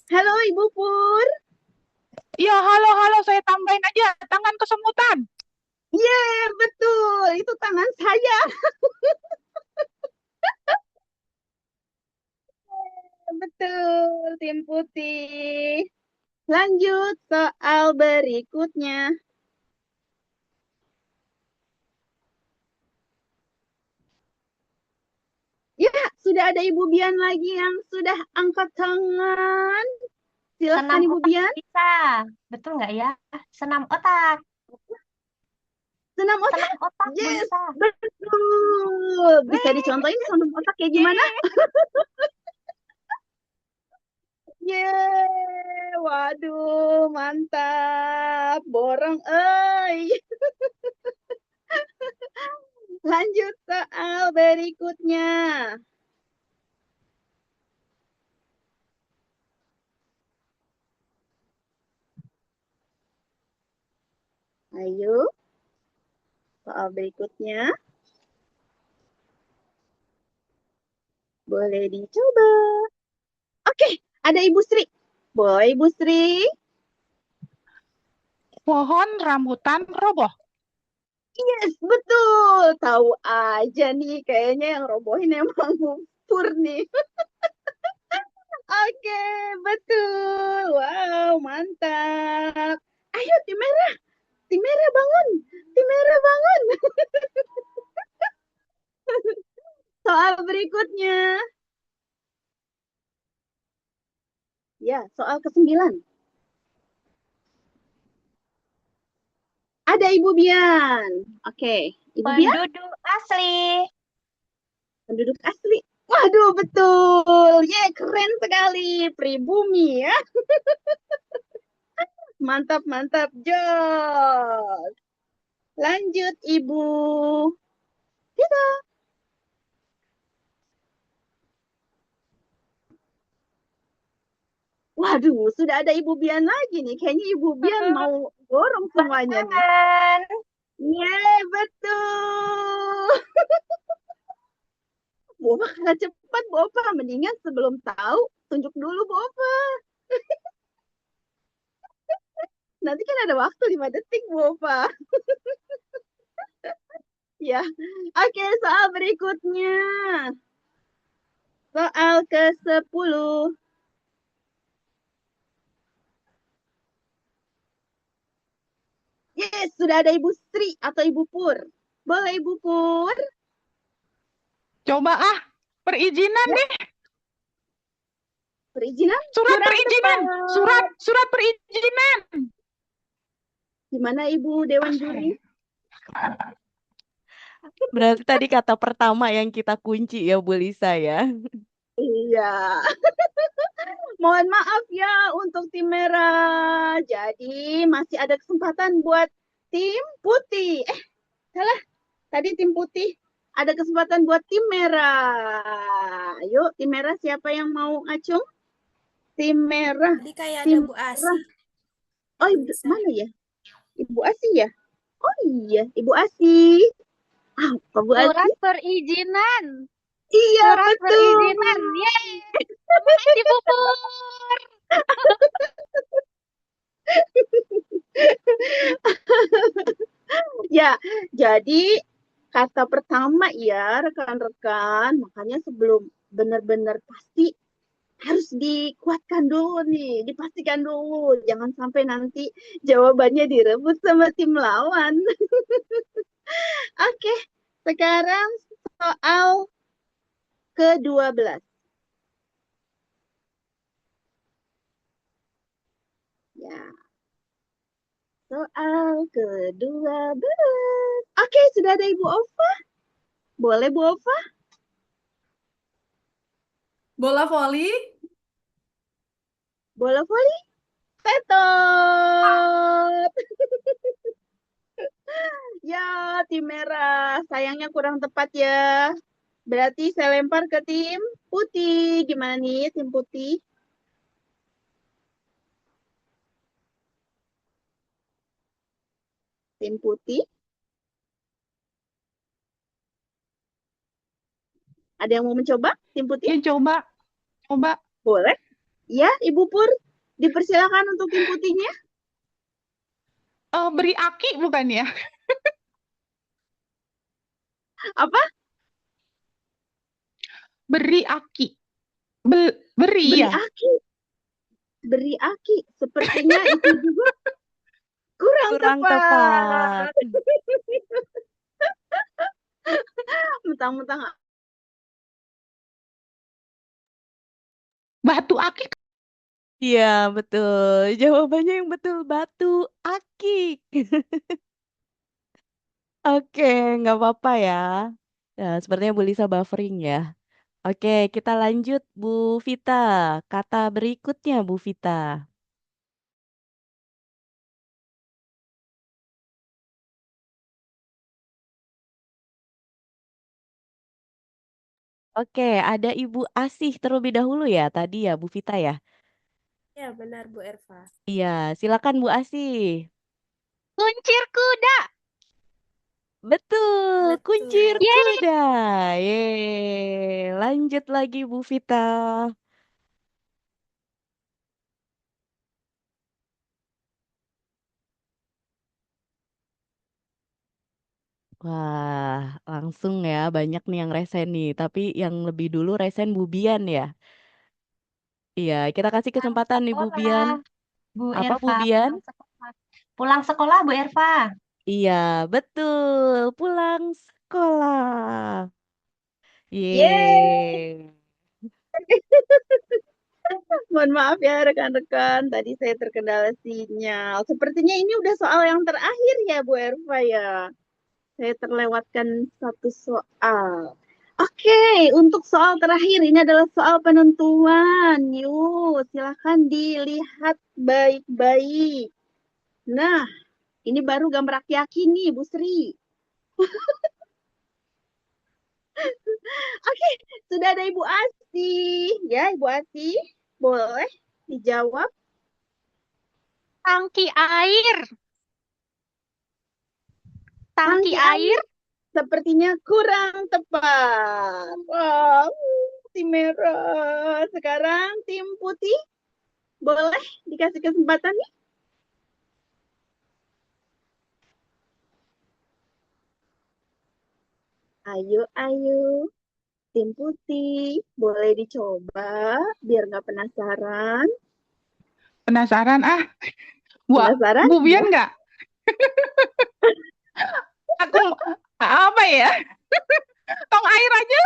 Halo Ibu Pur. Ya, halo, saya tambahin aja tangan kesemutan. Yeay, betul. Itu tangan saya. Betul, tim putih. Lanjut soal berikutnya. Ya, sudah ada Ibu Bian lagi yang sudah angkat tangan. Silahkan Senam Ibu otak Bian. bisa. Betul nggak ya? Senam otak. Senam otak. Senam otak, Bu Yes, Lisa. betul. Bisa dicontohin senam otak kayak gimana? Yeay, waduh, mantap. Borong, Lanjut soal berikutnya. Ayo, soal berikutnya. Boleh dicoba. Oke, ada Ibu Sri. Boleh Ibu Sri? Pohon rambutan roboh. Yes, betul. Tahu aja nih, kayaknya yang robohin emang Bu Pur nih. Oke, betul. Wow, mantap. Ayo, tim merah. Tim merah bangun. Tim merah bangun. Soal berikutnya. Ya, soal ke-9. Ada Ibu Bian. Oke, Ibu Bian, Penduduk asli. penduduk asli. Waduh, betul. Ye, keren sekali. Pribumi ya. Mantap, mantap. Jos. Lanjut, Ibu. Kita. Waduh, sudah ada Ibu Bian lagi nih. Kayaknya Ibu Bian mau dorong semuanya nih. Tangan. Yeay, betul. Bopa kalah cepat, Bopa. Mendingan sebelum tahu, tunjuk dulu, Bopa. Nanti kan ada waktu 5 detik, Bopa. Ya, oke, soal berikutnya. Soal ke-10. Yes, sudah ada Ibu Sri atau Ibu Pur. Boleh Ibu Pur? Coba perizinan deh. Perizinan? Surat Kurang perizinan. tepat. Surat perizinan. Gimana Ibu Dewan Juri? Berarti tadi kata pertama yang kita kunci ya Bu Lisa ya. Iya. Mohon maaf ya untuk tim merah. Jadi masih ada kesempatan buat tim putih. Salah. Tadi tim putih. Ada kesempatan buat tim merah. Ayo, tim merah siapa yang mau ngacung? Tim merah. Tadi kayak ada Tim Bu merah. Asi. Oh, mana ya? Ibu Asi ya? Oh iya, Ibu Asi. Apa Bu Asi? Surat perizinan. Iya, Surat betul. perizinan. Yeay. Semangat Ibu Pur. Ya, jadi kata pertama ya rekan-rekan, makanya sebelum benar-benar pasti harus dikuatkan dulu nih, dipastikan dulu. Jangan sampai nanti jawabannya direbut sama tim lawan. Oke, sekarang soal ke-12. Ya. Soal ke-12. Oke, sudah ada Ibu Ova. Boleh Bu Ova? Bola voli. Bola voli? Tetot. Ya, tim merah. Sayangnya kurang tepat ya. Berarti saya lempar ke tim putih. Gimana nih tim putih? Tim putih. Ada yang mau mencoba tim putih? Ya, coba. Boleh. Ya, Ibu Pur. Dipersilakan untuk tim putihnya. Beri aki bukan ya? Apa? Beri aki. Beri Beri ya. aki. Beri aki. Sepertinya itu juga kurang tepat. Mentang-mentang Batu aki Iya, betul. Jawabannya yang betul batu akik. Oke, nggak apa-apa ya. Nah, sepertinya Bu Lisa buffering ya. Oke, kita lanjut Bu Vita. Kata berikutnya Bu Vita. Oke, ada Ibu Asih terlebih dahulu ya tadi ya Bu Vita ya. Ya, benar Bu Erva. Iya, silakan Bu Asih. Kuncir kuda. Betul, kuncir Betul. Yeay. kuda. Yeay, lanjut lagi Bu Vita. Wah, langsung ya banyak nih yang resen nih. Tapi yang lebih dulu resen Bu Bian ya. Iya, kita kasih kesempatan nih Bu Bian. Sekolah, Bu Apa Bu Erva, Bian? pulang sekolah. Pulang sekolah, Bu Erva. Iya, betul. Pulang sekolah. Yeay. Yeay. Mohon maaf ya rekan-rekan, tadi saya terkendala sinyal. Sepertinya ini udah soal yang terakhir ya Bu Erva ya. Saya terlewatkan satu soal. Oke, untuk soal terakhir ini adalah soal penentuan. Yuk, silahkan dilihat baik-baik. Nah, ini baru gambar aki-aki nih, Bu Sri. Oke, sudah ada Ibu Asti. Ya, Ibu Asti, boleh dijawab. Tangki air. Tangki Tangki air. air sepertinya kurang tepat. Wow, tim merah. Sekarang tim putih, boleh dikasih kesempatan nih? Ayo, ayo. Tim putih, boleh dicoba biar nggak penasaran. Penasaran ah? Penasaran Bu Bian ya? nggak? Aku apa ya? Tong air aja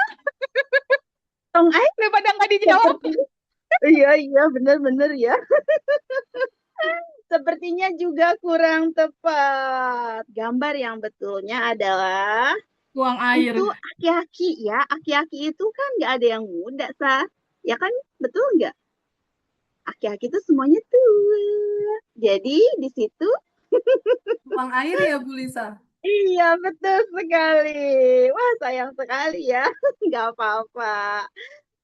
Tong air daripada nggak dijawab. seperti iya benar-benar ya. Sepertinya juga kurang tepat. Gambar yang betulnya adalah Buang air. itu aki-aki ya. Aki-aki itu kan nggak ada yang muda, Sa. Ya kan? Betul nggak? Aki-aki itu semuanya tua. Jadi di situ Buang air ya Bu Lisa. iya, betul sekali. Wah, sayang sekali ya. Nggak apa-apa.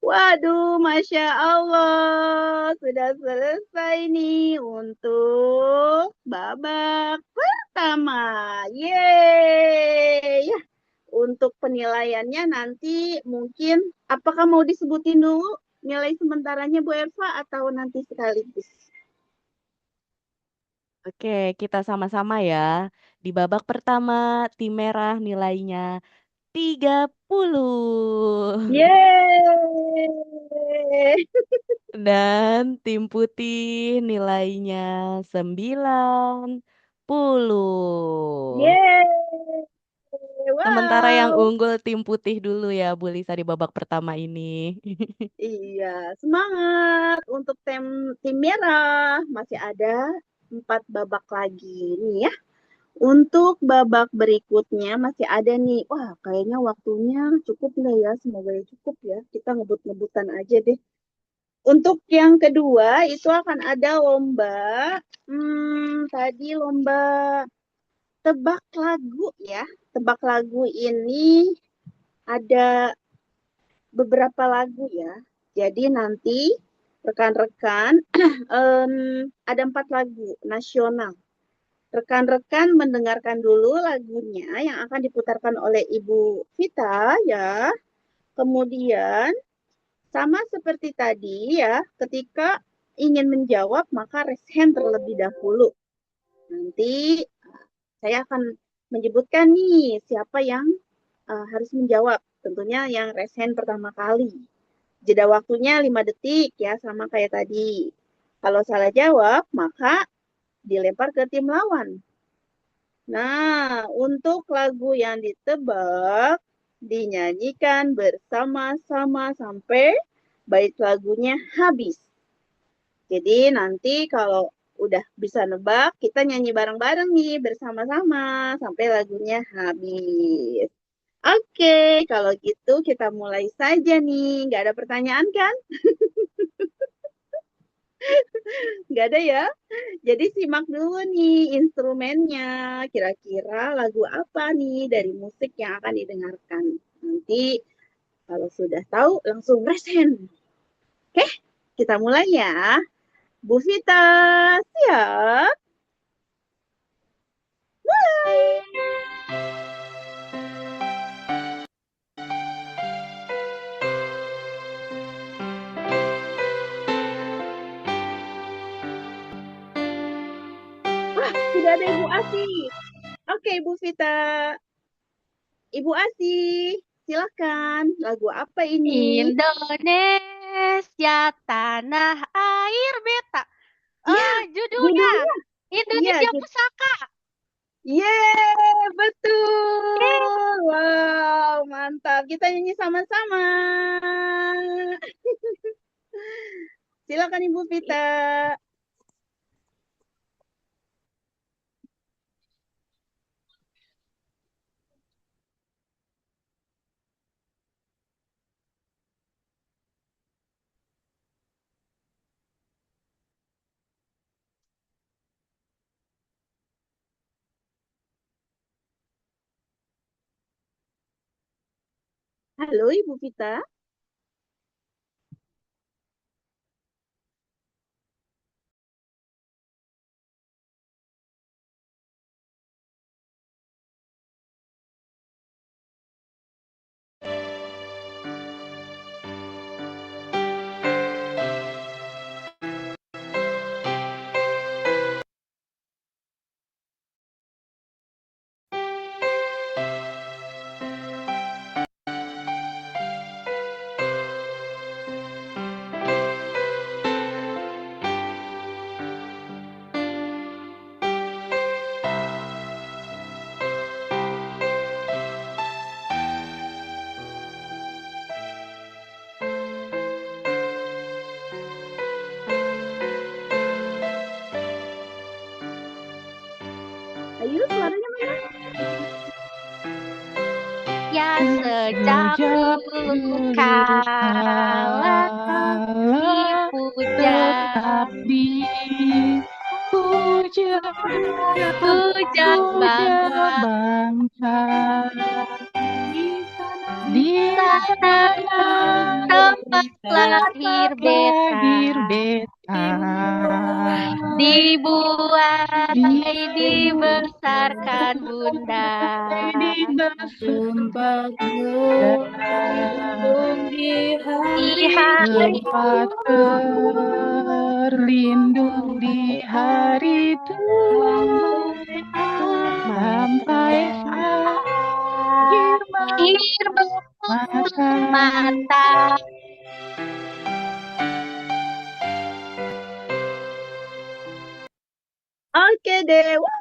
Waduh, Masya Allah. Sudah selesai nih untuk babak pertama. Yeay. Ya, untuk penilaiannya nanti mungkin, apakah mau disebutin dulu nilai sementaranya Bu Eva atau nanti sekaligus? Oke, kita sama-sama ya. Di babak pertama, tim merah nilainya 30. Yeay. Dan tim putih nilainya 90. Yeay. Sementara yang Wow. unggul tim putih dulu ya, Bu Lisa di babak pertama ini. Iya, semangat untuk tim merah. Masih ada 4 babak lagi nih ya. Untuk babak berikutnya masih ada nih. Wah, kayaknya waktunya cukup nggak ya? Semoga ya cukup ya. Kita ngebut-ngebutan aja deh. Untuk yang kedua itu akan ada lomba. Tadi lomba tebak lagu ya. Tebak lagu ini ada beberapa lagu ya. Jadi nanti rekan-rekan ada 4 lagu nasional. Rekan-rekan mendengarkan dulu lagunya yang akan diputarkan oleh Ibu Vita ya. Kemudian sama seperti tadi ya, ketika ingin menjawab maka raise hand terlebih dahulu. Nanti saya akan menyebutkan nih siapa yang harus menjawab. Tentunya yang raise hand pertama kali. Jeda waktunya 5 detik ya, sama kayak tadi. Kalau salah jawab, maka dilempar ke tim lawan. Nah, untuk lagu yang ditebak, dinyanyikan bersama-sama sampai bait lagunya habis. Jadi nanti kalau udah bisa nebak, kita nyanyi bareng-bareng nih bersama-sama sampai lagunya habis. Oke, kalau gitu kita mulai saja nih. Nggak ada pertanyaan kan? Nggak ada ya? Jadi simak dulu nih instrumennya. Kira-kira lagu apa nih dari musik yang akan didengarkan. Nanti kalau sudah tahu langsung raise hand. Oke, kita mulai ya. Bu Vita, siap? Mulai! Wah, sudah ada Ibu Asih. Oke, Bu Vita. Ibu Asih, silakan. Lagu apa ini? Indonesia tanah air beta. Iya, Judulnya judulnya. Indonesia Iya, Pusaka. yeay, betul. Wow, mantap. Kita nyanyi sama-sama. Silakan Ibu Vita. Halo Ibu Vita. Ayo, suaranya mana? Ya sejak dulu kala dipuja, tetap dipuja, puja bangsa bangsa di di tanah tanah tempat lahir beta, lahir beta, dibuat dibesarkan bunda, Tempat berlindung di hari tempat terlindung di hari tua sampai akhir mata. Oke deh, wah,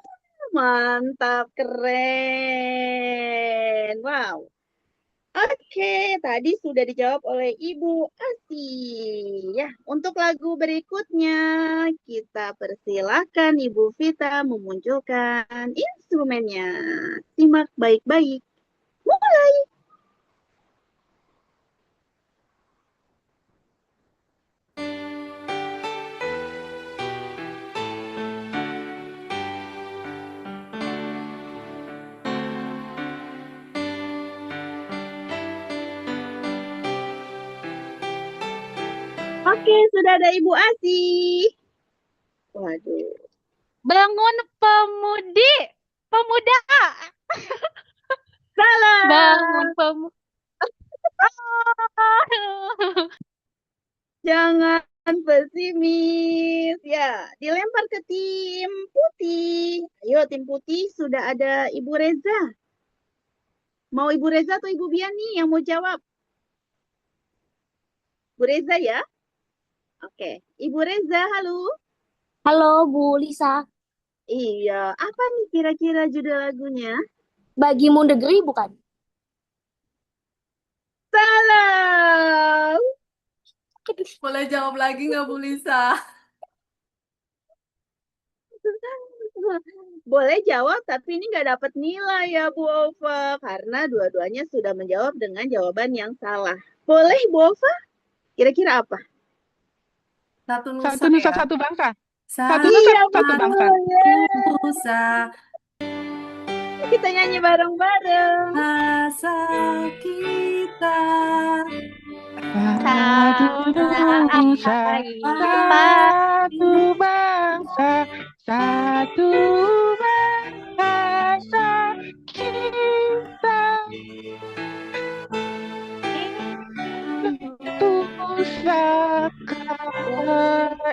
mantap, keren. Wow. Oke, tadi sudah dijawab oleh Ibu Asih. Ya, untuk lagu berikutnya kita persilahkan Ibu Vita memunculkan instrumennya. Simak baik-baik. Mulai. Oke, sudah ada Ibu Asih. Waduh. Bangun pemuda. Salah. Bangun pemuda. Jangan pesimis. Ya, dilempar ke tim putih. Ayo, tim putih sudah ada Ibu Reza. Mau Ibu Reza atau Ibu Bian nih yang mau jawab? Bu Reza ya? Oke. Ibu Reza, halo. Halo Bu Lisa, Iya, apa nih kira-kira judul lagunya? Bagimu Negeri bukan? Salah. Boleh jawab lagi nggak Bu Lisa? Boleh jawab, tapi ini nggak dapat nilai ya Bu Ova, karena dua-duanya sudah menjawab dengan jawaban yang salah. Boleh Bu Ova? Kira-kira apa? Satu Satu nusa nusa ya. satu bangsa. Satu Satu nusa Iya, satu bangsa. betul. nusa, Kita nyanyi bareng-bareng. asa kita. Satu nusa, satu bangsa, satu bahasa kita. Pusaka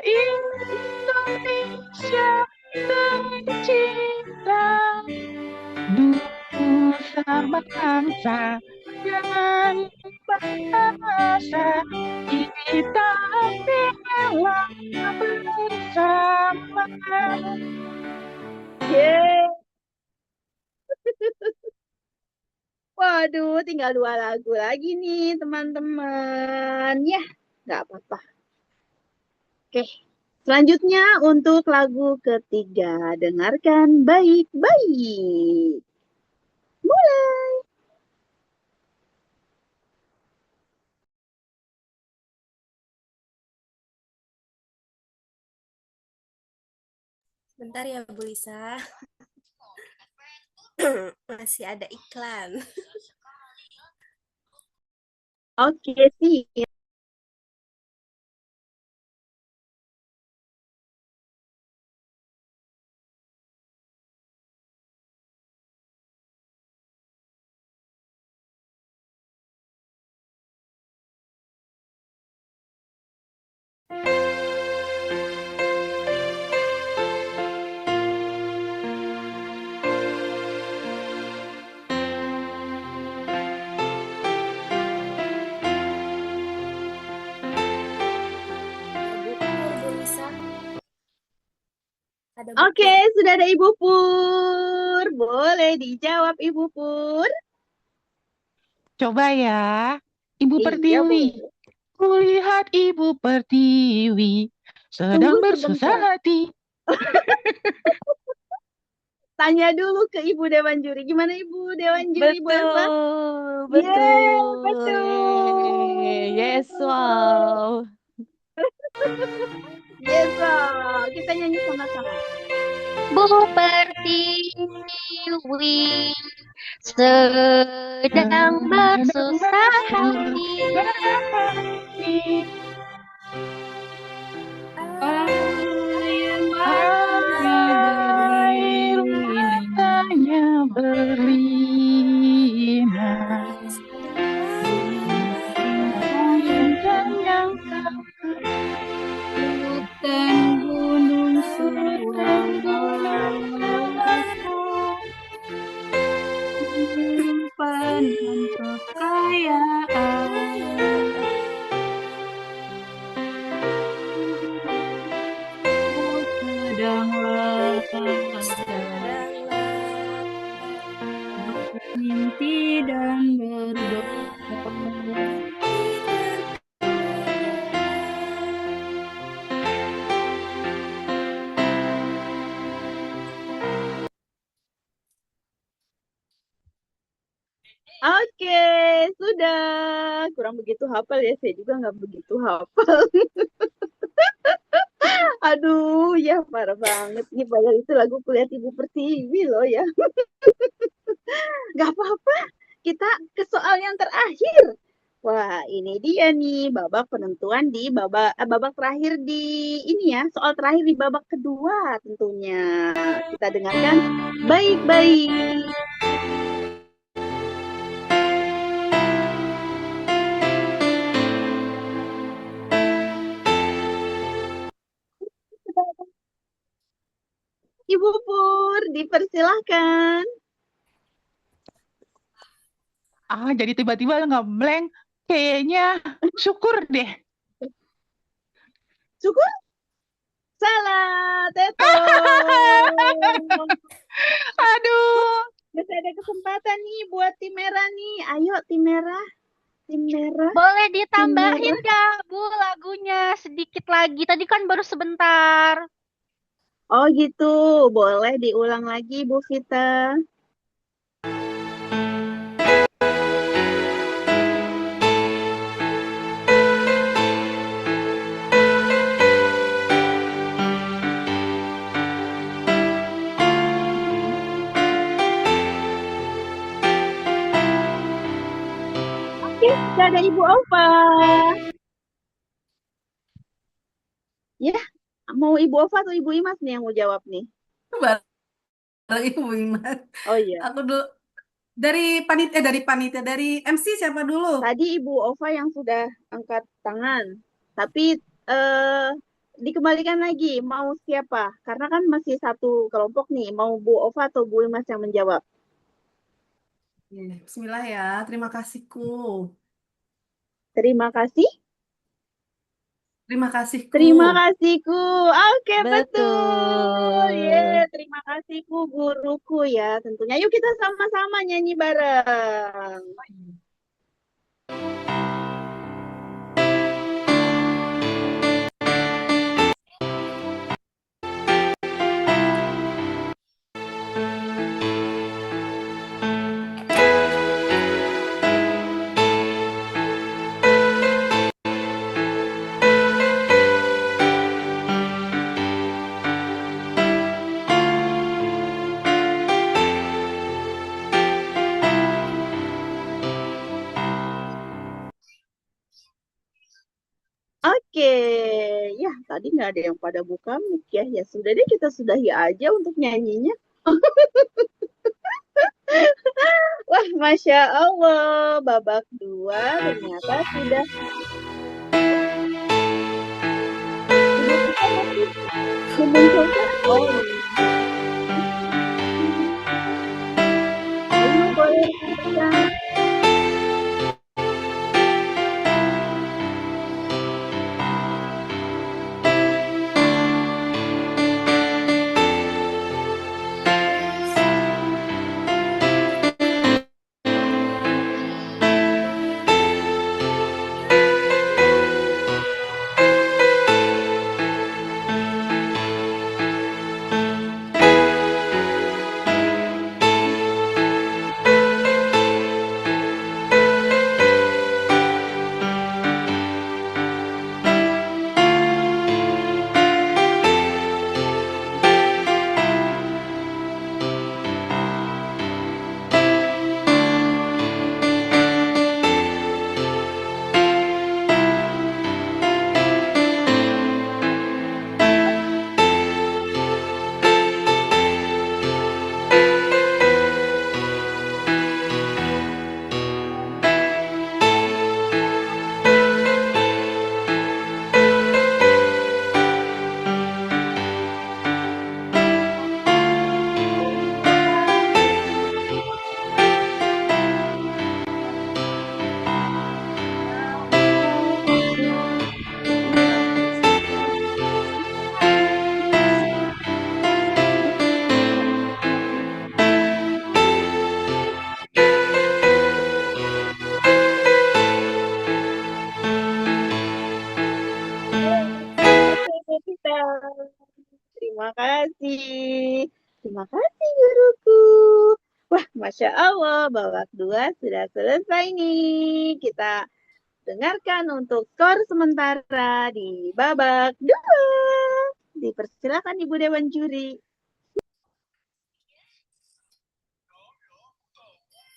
Indonesia tercinta, nusa bangsa dan bahasa kita bela bersama. Yeay. Waduh, tinggal 2 lagu lagi nih teman-teman. Ya, nggak apa-apa. Oke, selanjutnya untuk lagu ketiga. Dengarkan baik-baik. Mulai. Bentar ya Bu Lisa. Masih ada iklan. Oke, sih. Bu Lisa. Ada Oke, sudah ada Ibu Pur. Boleh dijawab Ibu Pur? Coba ya, Ibu Iya, Pertiwi. boleh. Kulihat Ibu Pertiwi sedang Tunggu bersusah sebentar. hati. Tanya dulu ke Ibu Dewan Juri. Gimana Ibu Dewan Juri, Bu Eva? Betul, Yeay, betul. betul. Yes, wow. Yes, wow. Kita nyanyi sama-sama. Bu Pertiwi sedang bersusah hati. Air matanya berlinang. Hutan gunung simpanan kekayaan. Mimpi dan berdoa. Oke, sudah. Kurang begitu hafal ya, saya juga nggak begitu hafal. Aduh, ya parah banget. Ini padahal itu lagu Kulihat Ibu Pertiwi loh ya. Gak apa-apa, kita ke soal yang terakhir. Wah, ini dia nih babak penentuan di babak terakhir di ini ya, soal terakhir di babak kedua tentunya. Kita dengarkan baik-baik. Ibu Pur, dipersilahkan. Jadi tiba-tiba ngeblank. Kayaknya syukur deh. Syukur? Salah, Teto. Aduh. Masih ada kesempatan nih buat tim merah nih. Ayo tim merah. Tim merah. Boleh ditambahin gak Bu lagunya sedikit lagi? Tadi kan baru sebentar. Oh gitu, boleh diulang lagi Bu Vita. Oke, sudah ada Ibu Ova. Ya, mau Ibu Ova atau Ibu Imas nih yang mau jawab nih? Bareng Ibu Imas. Oh iya, Aku dulu dari MC siapa dulu? tadi Ibu Ova yang sudah angkat tangan. Tapi eh, dikembalikan lagi, mau siapa? Karena kan masih satu kelompok nih, mau Bu Ova atau Bu Imas yang menjawab? Bismillah ya, terima kasihku. Terima kasih. Terima kasihku. Terima kasihku. Oke, betul. Betul. Ye, terima kasihku guruku ya. Tentunya yuk kita sama-sama nyanyi bareng. Oke, ya tadi nggak ada yang pada buka mic ya. Ya sudah deh kita sudahi aja untuk nyanyinya. Wah, Masya Allah, babak 2 ternyata sudah. Ibu kita masih memunculkan. Oh, ayo boleh rekan-rekan. Oke, kita. Terima kasih. Terima kasih guruku. Wah, Masya Allah, babak 2 sudah selesai nih. Kita dengarkan untuk skor sementara di babak 2. Dipersilakan Ibu Dewan Juri.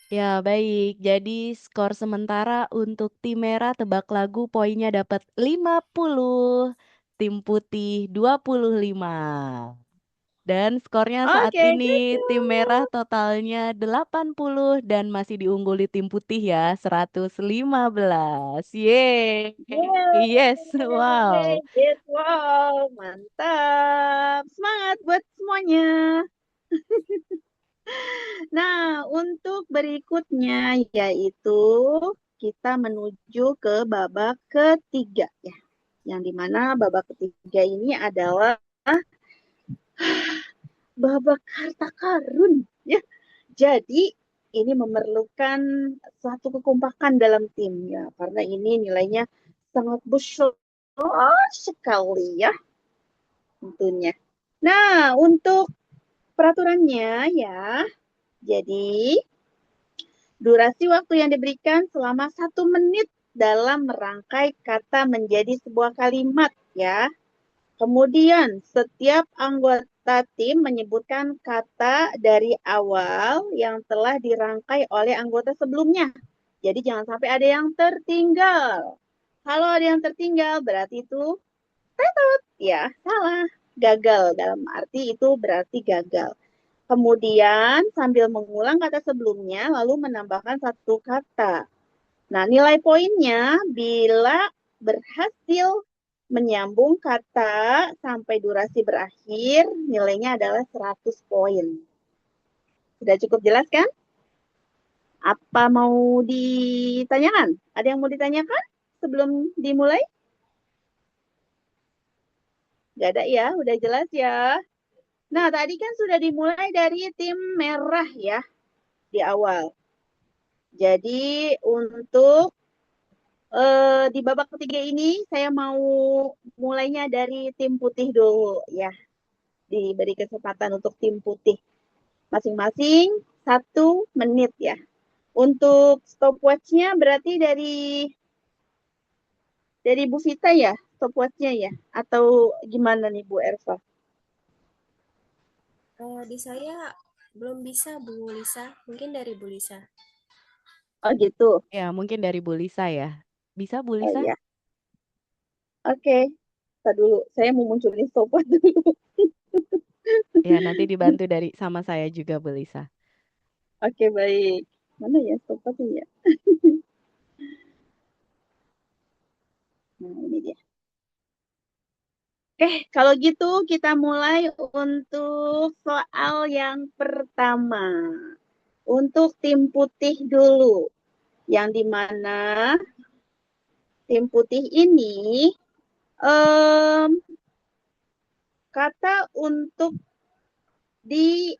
Ya, baik. Jadi skor sementara untuk tim merah tebak lagu poinnya dapat 50, tim putih 25. Dan skornya saat Oke, ini tim merah totalnya 80 dan masih diungguli tim putih ya 115. Yeay. Yes, wow. yes, wow, mantap. Semangat buat semuanya. Nah, untuk berikutnya yaitu kita menuju ke babak ketiga ya. Yang dimana babak ketiga ini adalah babak harta karun ya. Jadi ini memerlukan suatu kekompakan dalam tim ya, karena ini nilainya sangat besar sekali ya tentunya. Nah, untuk peraturannya ya, jadi durasi waktu yang diberikan selama 1 menit dalam merangkai kata menjadi sebuah kalimat ya. Kemudian setiap anggota tim menyebutkan kata dari awal yang telah dirangkai oleh anggota sebelumnya. Jadi jangan sampai ada yang tertinggal. Kalau ada yang tertinggal berarti itu tetot, ya salah. Gagal, dalam arti itu berarti gagal. Kemudian sambil mengulang kata sebelumnya lalu menambahkan satu kata. Nah, nilai poinnya bila berhasil menyambung kata sampai durasi berakhir, nilainya adalah 100 poin. Sudah cukup jelas kan? Apa mau ditanyakan? Ada yang mau ditanyakan sebelum dimulai? Gak ada ya, udah jelas ya. Nah, tadi kan sudah dimulai dari tim merah ya di awal. Jadi untuk di babak ketiga ini saya mau mulainya dari tim putih dulu ya. Diberi kesempatan untuk tim putih. Masing-masing 1 menit ya. Untuk stopwatch-nya berarti dari Bu Vita ya, stopwatch-nya ya? Atau gimana nih Bu Erva? Di saya belum bisa Bu Lisa, mungkin dari Bu Lisa. Oh gitu. Ya, mungkin dari Bu Lisa ya. Bisa Bu Oh Lisa? iya. Oke. Kita dulu. Saya mau munculin stopwatch dulu. Ya, nanti dibantu dari sama saya juga Bu Lisa. Oke, baik. Mana ya stopwatch-nya ya? Nah, ini dia. Oke, kalau gitu kita mulai untuk soal yang pertama. Untuk tim putih dulu. Yang dimana tim putih ini kata untuk di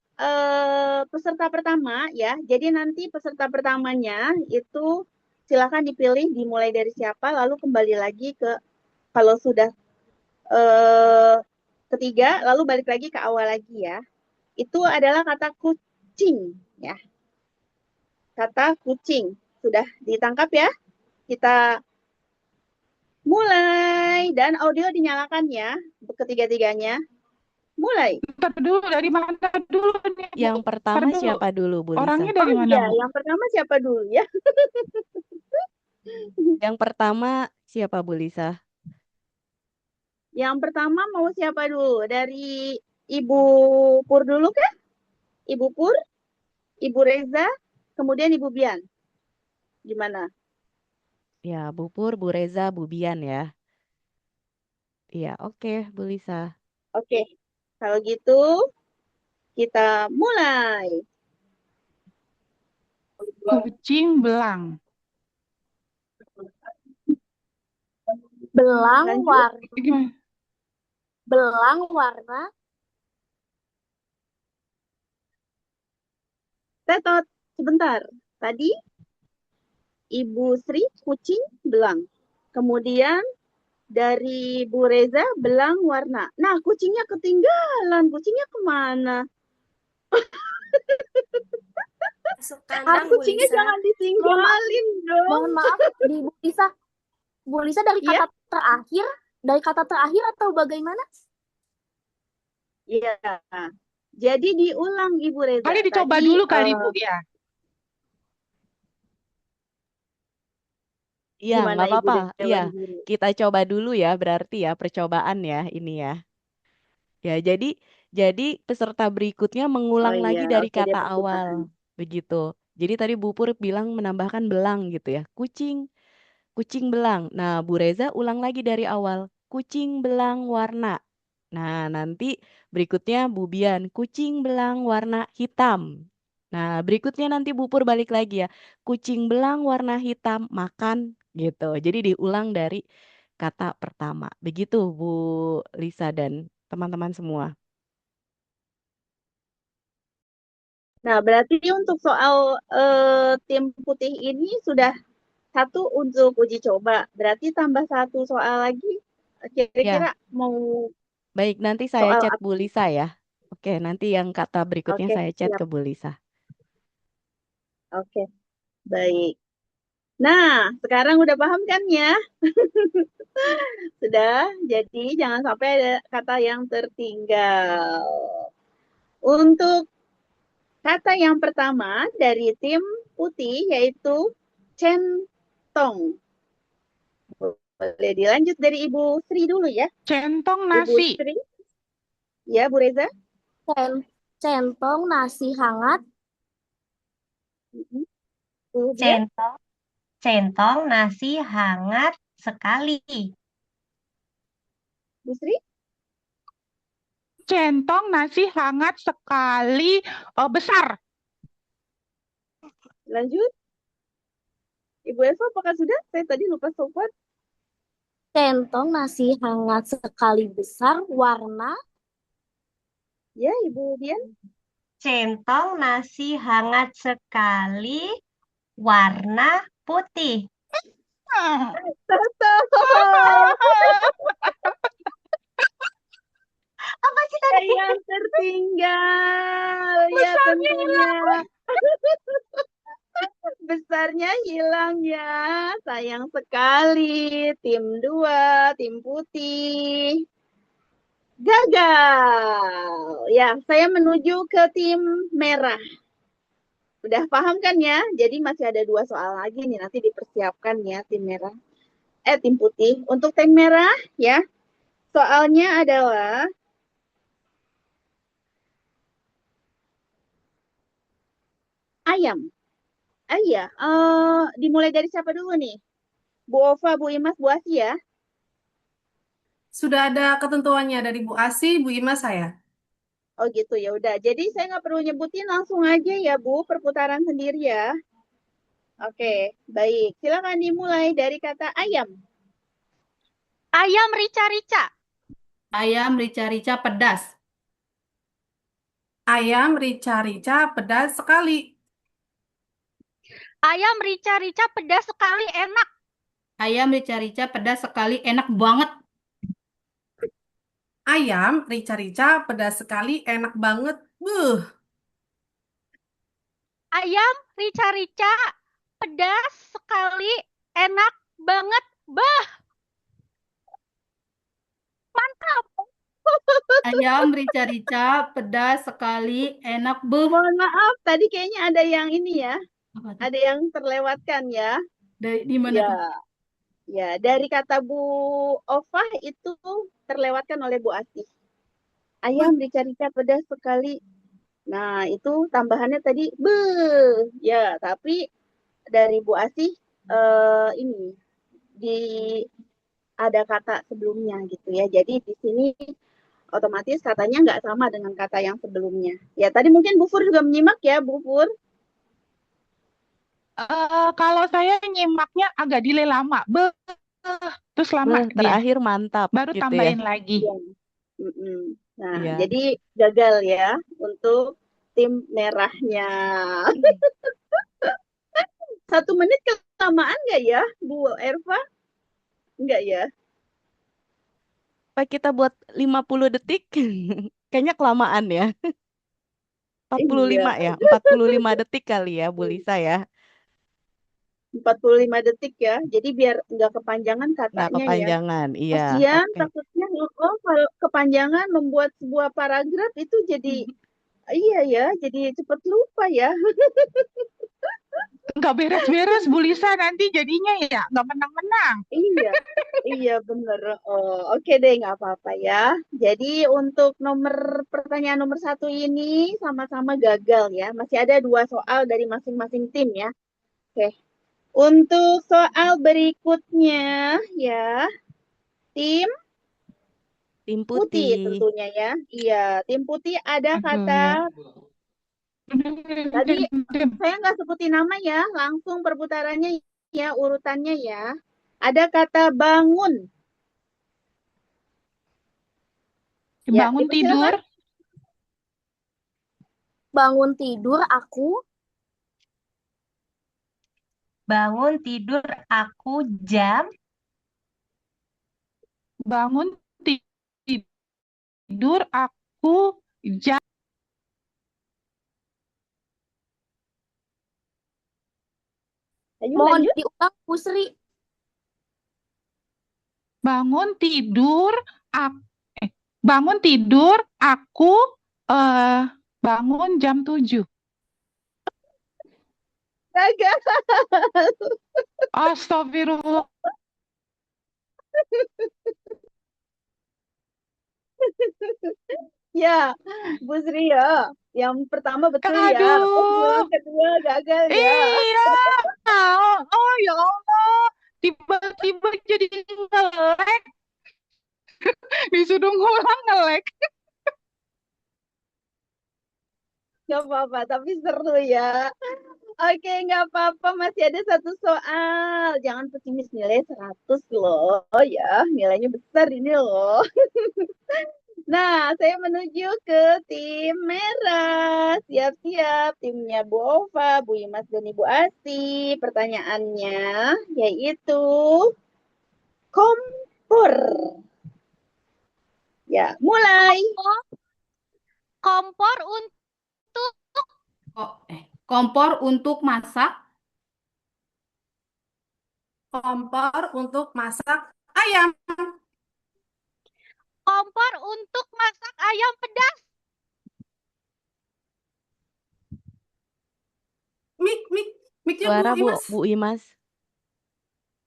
peserta pertama ya. Jadi nanti peserta pertamanya itu silakan dipilih dimulai dari siapa lalu kembali lagi ke kalau sudah ketiga lalu balik lagi ke awal lagi ya. Itu adalah kata kucing ya. Kata kucing. Sudah ditangkap ya? Kita mulai dan audio dinyalakan ya ketiga-tiganya. Mulai. Ntar dulu, dari mana dulu nih, Bu? Yang Ntar pertama dulu. siapa dulu Bu Lisa? Orangnya dari Oh mana, iya, Bu? yang pertama siapa dulu ya? Yang pertama siapa Bu Lisa? Yang pertama mau siapa dulu? Dari Ibu Pur dulu kah? Ibu Pur, Ibu Reza, kemudian Ibu Bian. Gimana? Ya, Bu Pur, Bu Reza, Bu Bian ya. Iya, oke Bu Lisa. Oke, kalau gitu kita mulai. Kucing belang. Belang Lanjut. warna. Gimana? Belang warna. Tetot, sebentar. Tadi Ibu Sri kucing belang. Kemudian dari Bu Reza belang warna. Nah, kucingnya ketinggalan. Kucingnya kemana? Masuk kandang Bu Kucingnya Lisa. jangan ditinggalin dong. Mohon maaf, di Bu Lisa. Bu Lisa dari Iya. kata terakhir, atau bagaimana? Iya. Jadi diulang Ibu Reza. Kali dicoba Tadi, dulu kali, Bu, ya. Iya, gimana nggak Ibu apa-apa. Dewan Iya, Guru? kita coba dulu ya, berarti ya percobaan ya ini ya. Ya, jadi peserta berikutnya Oh mengulang lagi iya, dari oke dia kata awal, percobaan. begitu. Jadi tadi Bu Pur bilang menambahkan belang gitu ya, kucing belang. Nah, Bu Reza ulang lagi dari awal, kucing belang warna. Nah, nanti berikutnya Bu Bian, kucing belang warna hitam. Nah, berikutnya nanti Bu Pur balik lagi ya, kucing belang warna hitam makan gitu. Jadi diulang dari kata pertama. Begitu Bu Lisa dan teman-teman semua. Nah, berarti untuk soal tim putih ini sudah 1 untuk uji coba. Berarti tambah 1 soal lagi. Ya, Kira-kira mau Baik, nanti saya Soal chat apa? Bu Lisa ya. Oke, nanti yang kata berikutnya Oke, saya chat siap. ke Bu Lisa. Oke, baik. Nah, sekarang udah paham kan ya? Sudah, jadi jangan sampai ada kata yang tertinggal. Untuk kata yang pertama dari tim putih yaitu centong. Boleh dilanjut dari Ibu Sri dulu ya. Centong Ibu nasi. Sri, ya Bu Reza. Centong nasi hangat. Bu Dia, Centong, centong nasi hangat sekali. Bu Sri, Centong nasi hangat sekali besar. lanjut. Ibu Eva, apakah sudah? Saya tadi lupa sobat. Centong nasi hangat sekali besar warna. Ya, Ibu Dian. Centong nasi hangat sekali warna putih. Apa sih tadi? Yang tertinggal, ya Besarnya tentunya. Besarnya hilang ya. Sayang sekali. Tim 2, tim putih. Gagal. Ya, saya menuju ke tim merah. Udah paham kan ya? Jadi masih ada 2 soal lagi nih. Nanti dipersiapkan ya tim merah. Tim putih. Untuk tim merah ya. Soalnya adalah ayam. Iya. Dimulai dari siapa dulu nih? Bu Ova, Bu Imas, Bu Asi ya. Sudah ada ketentuannya dari Bu Asi, Bu Ima saya. Oh gitu ya udah. Jadi saya nggak perlu nyebutin langsung aja ya Bu, perputaran sendiri ya. Oke, baik. Silakan dimulai dari kata ayam. Ayam rica-rica. Ayam rica-rica pedas. Ayam rica-rica pedas sekali. Ayam rica-rica pedas sekali enak. Ayam rica-rica pedas sekali enak banget. Ayam rica-rica pedas sekali enak banget. Ayam rica-rica pedas sekali enak banget. Bah, mantap. Ayam rica-rica pedas sekali enak Mohon maaf, tadi kayaknya ada yang ini ya. Apa tuh? Ada yang terlewatkan ya. Di mana Ya, tuh? ya. Dari kata Bu Ofah itu terlewatkan oleh Bu Asih. Ayam rica-rica pedas sekali. Nah, itu tambahannya tadi be. Ya, tapi dari Bu Asih ini di ada kata sebelumnya gitu ya. Jadi di sini otomatis katanya nggak sama dengan kata yang sebelumnya. Ya, tadi mungkin Bu Fur juga menyimak ya, Bu Fur. Kalau saya nyimaknya agak delay lama. Terus lama dia. Terakhir mantap Baru gitu ya. tambahin lagi. Ya. Nah, Iya. jadi gagal ya untuk tim merahnya. 1 menit kelamaan nggak ya, Bu Erva? Enggak ya? Apa kita buat 50 detik? Kayaknya kelamaan ya. 45 Iya. ya? 45 detik kali ya, Bu Lisa ya. 45 detik ya. Jadi biar nggak kepanjangan Nggak katanya ya. kepanjangan, iya. Kasihan Oke. takutnya kalau kepanjangan membuat sebuah paragraf itu jadi iya ya, jadi cepet lupa ya. Nggak beres-beres, Bu Lisa. Nanti jadinya ya nggak menang-menang. Iya, iya bener. Oh, oke deh, nggak apa-apa ya. Jadi untuk pertanyaan nomor 1 ini sama-sama gagal ya. Masih ada 2 soal dari masing-masing tim ya. Oke. Untuk soal berikutnya ya, tim putih tentunya ya. Iya, tim putih ada kata tadi saya nggak sebutin nama ya, langsung perputarannya ya, urutannya ya. Ada kata bangun. Ya, Bangun dipersilakan. tidur. Bangun tidur aku. Bangun tidur aku jam. Bangun tidur aku jam Ayo Mohon lanjut. diulang, Bu Sri. bangun tidur aku bangun tidur aku eh bangun jam 7. Gagal. Astagfirullah. Ya, Bu Sri ya. Yang pertama betul ya. Aduh. Yang kedua gagal ya. Iya. Oh ya Allah. Tiba-tiba jadi ngelek. Disuruh ngulang ngelek. Gak apa-apa, tapi seru ya. Oke, nggak apa-apa. Masih ada satu soal. Jangan pesimis, nilai 100 loh ya. Nilainya besar ini loh. Nah, saya menuju ke tim merah. Siap-siap timnya Bu Ova, Bu Imas, dan Ibu Asi. Pertanyaannya yaitu kompor. Ya, mulai. Kompor untuk Kompor untuk masak. Kompor untuk masak ayam. kompor untuk masak ayam pedas. Miknya Suara Bu Imas. Bu Imas.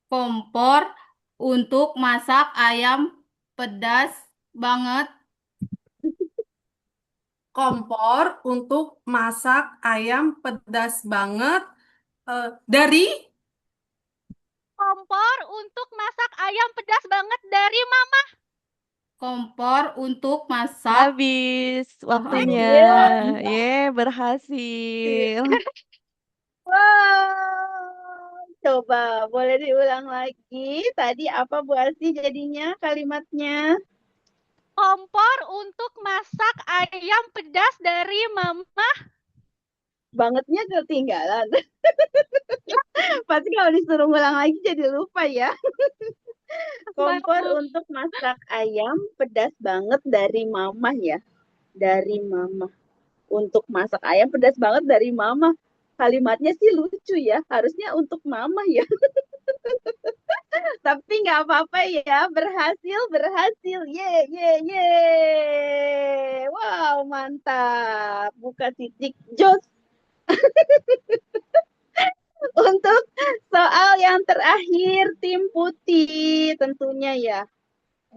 Kompor untuk masak ayam pedas banget. Kompor untuk masak ayam pedas banget. Dari Kompor untuk masak ayam pedas banget dari Mama. Kompor untuk masak. Habis waktunya. Berhasil. Wow. Coba boleh diulang lagi. Tadi apa Bu Asi jadinya kalimatnya? Kompor untuk masak ayam pedas dari Mama. Bangetnya ketinggalan. Pasti kalau disuruh ngulang lagi jadi lupa ya. Kompor untuk masak ayam pedas banget dari Mama ya. Dari Mama. Untuk masak ayam pedas banget dari Mama. Kalimatnya sih lucu ya. Harusnya untuk Mama ya. Tapi nggak apa-apa ya. Berhasil. Ye. Wow, mantap. Buka titik jos. Untuk soal yang terakhir, tim putih tentunya ya.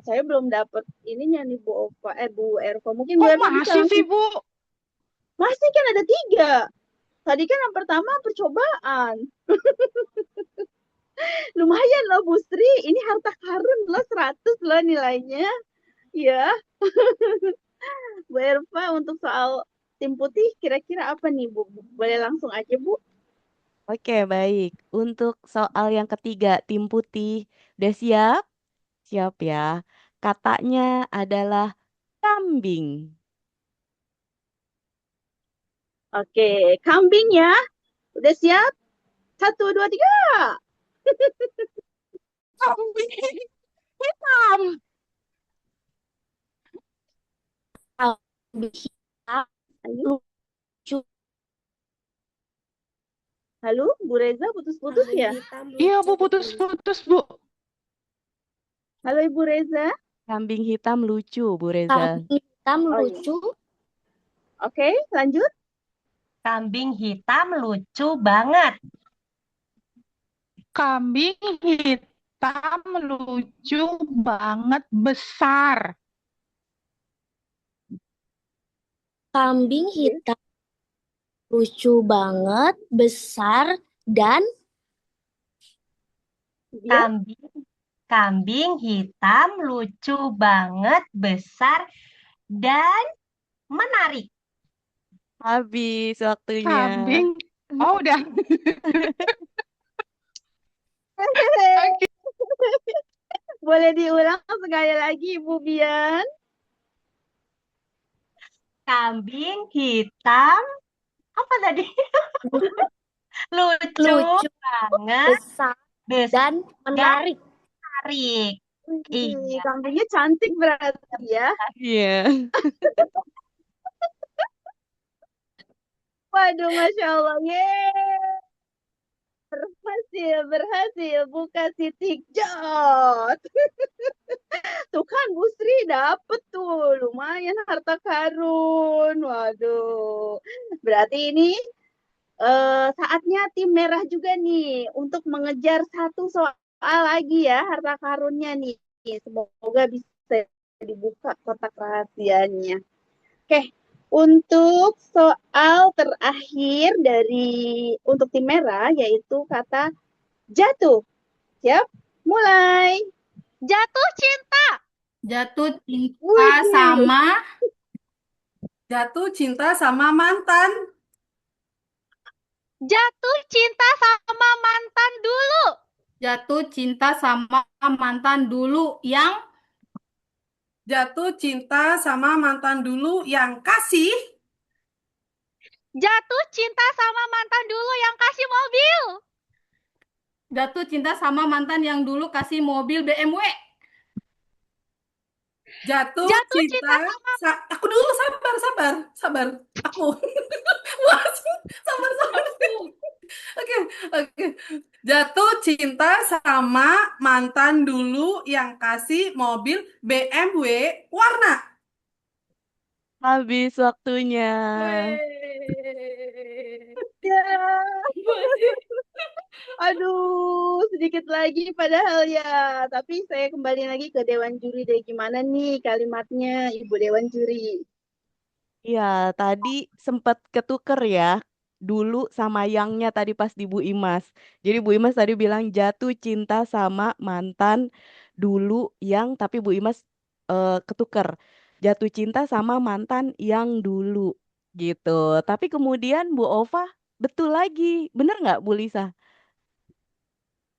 Saya belum dapat ininya nih Bu Erva. Mungkin Bu Erva bisa Masih sih, langsung. Bu. Masih kan ada 3. Tadi kan yang pertama percobaan. Lumayan loh Bu Sri. Ini harta karun loh 100 loh nilainya. Ya. Bu Erva untuk soal tim putih kira-kira apa nih Bu? Boleh langsung aja Bu. Oke, baik. Untuk soal yang ketiga, tim putih. Udah siap? Siap ya. Katanya adalah kambing. Oke, kambing ya. Udah siap? 1, 2, 3. Kambing hitam. Kambing hitam lucu. Halo, Bu Reza putus-putus ya? Iya, Bu, putus-putus, Bu. Halo Ibu Reza. Kambing hitam lucu, Bu Reza. Kambing hitam Oh, iya. lucu. Oke, lanjut. Kambing hitam lucu banget. Kambing hitam lucu banget besar. Kambing hitam lucu banget, besar, dan Ya. Kambing hitam lucu banget, besar, dan menarik. Habis waktunya. Kambing. Oh, udah. Oke. Boleh diulang sekali lagi Ibu Bian. Kambing hitam, apa tadi? Lucu lucu, banget, besar, dan menarik. menarik. Wih, Iya. kambingnya cantik berarti ya. Iya. Waduh, Masya Allah. Yeay. Berhasil. Buka titik jot. Tuh kan Bu Sri dapet tuh. Lumayan harta karun. Waduh. Berarti ini saatnya tim merah juga nih untuk mengejar satu soal lagi ya harta karunnya nih. Semoga bisa dibuka kotak rahasianya. Oke, untuk soal terakhir untuk tim merah yaitu kata jatuh. Siap? Mulai. Jatuh cinta. Jatuh cinta Wih, sama Jatuh cinta sama mantan. Jatuh cinta sama mantan dulu. jatuh cinta sama mantan dulu yang Jatuh cinta sama mantan dulu yang kasih. Jatuh cinta sama mantan dulu yang kasih mobil. jatuh cinta sama mantan yang dulu kasih mobil BMW. Jatuh Jatuh cinta. cinta sama Aku dulu sabar. Aku. Sabar. Oke. Jatuh cinta sama mantan dulu yang kasih mobil BMW warna. Habis waktunya. ya. Aduh, sedikit lagi padahal ya. Tapi saya kembali lagi ke Dewan Juri deh. Gimana nih kalimatnya, Ibu Dewan Juri? Iya, tadi sempat ketuker ya. Dulu sama yangnya tadi pas di Bu Imas. Jadi Bu Imas tadi bilang jatuh cinta sama mantan dulu yang, tapi Bu Imas ketuker. Jatuh cinta sama mantan yang dulu gitu. Tapi kemudian Bu Ova betul lagi. Bener nggak Bu Lisa?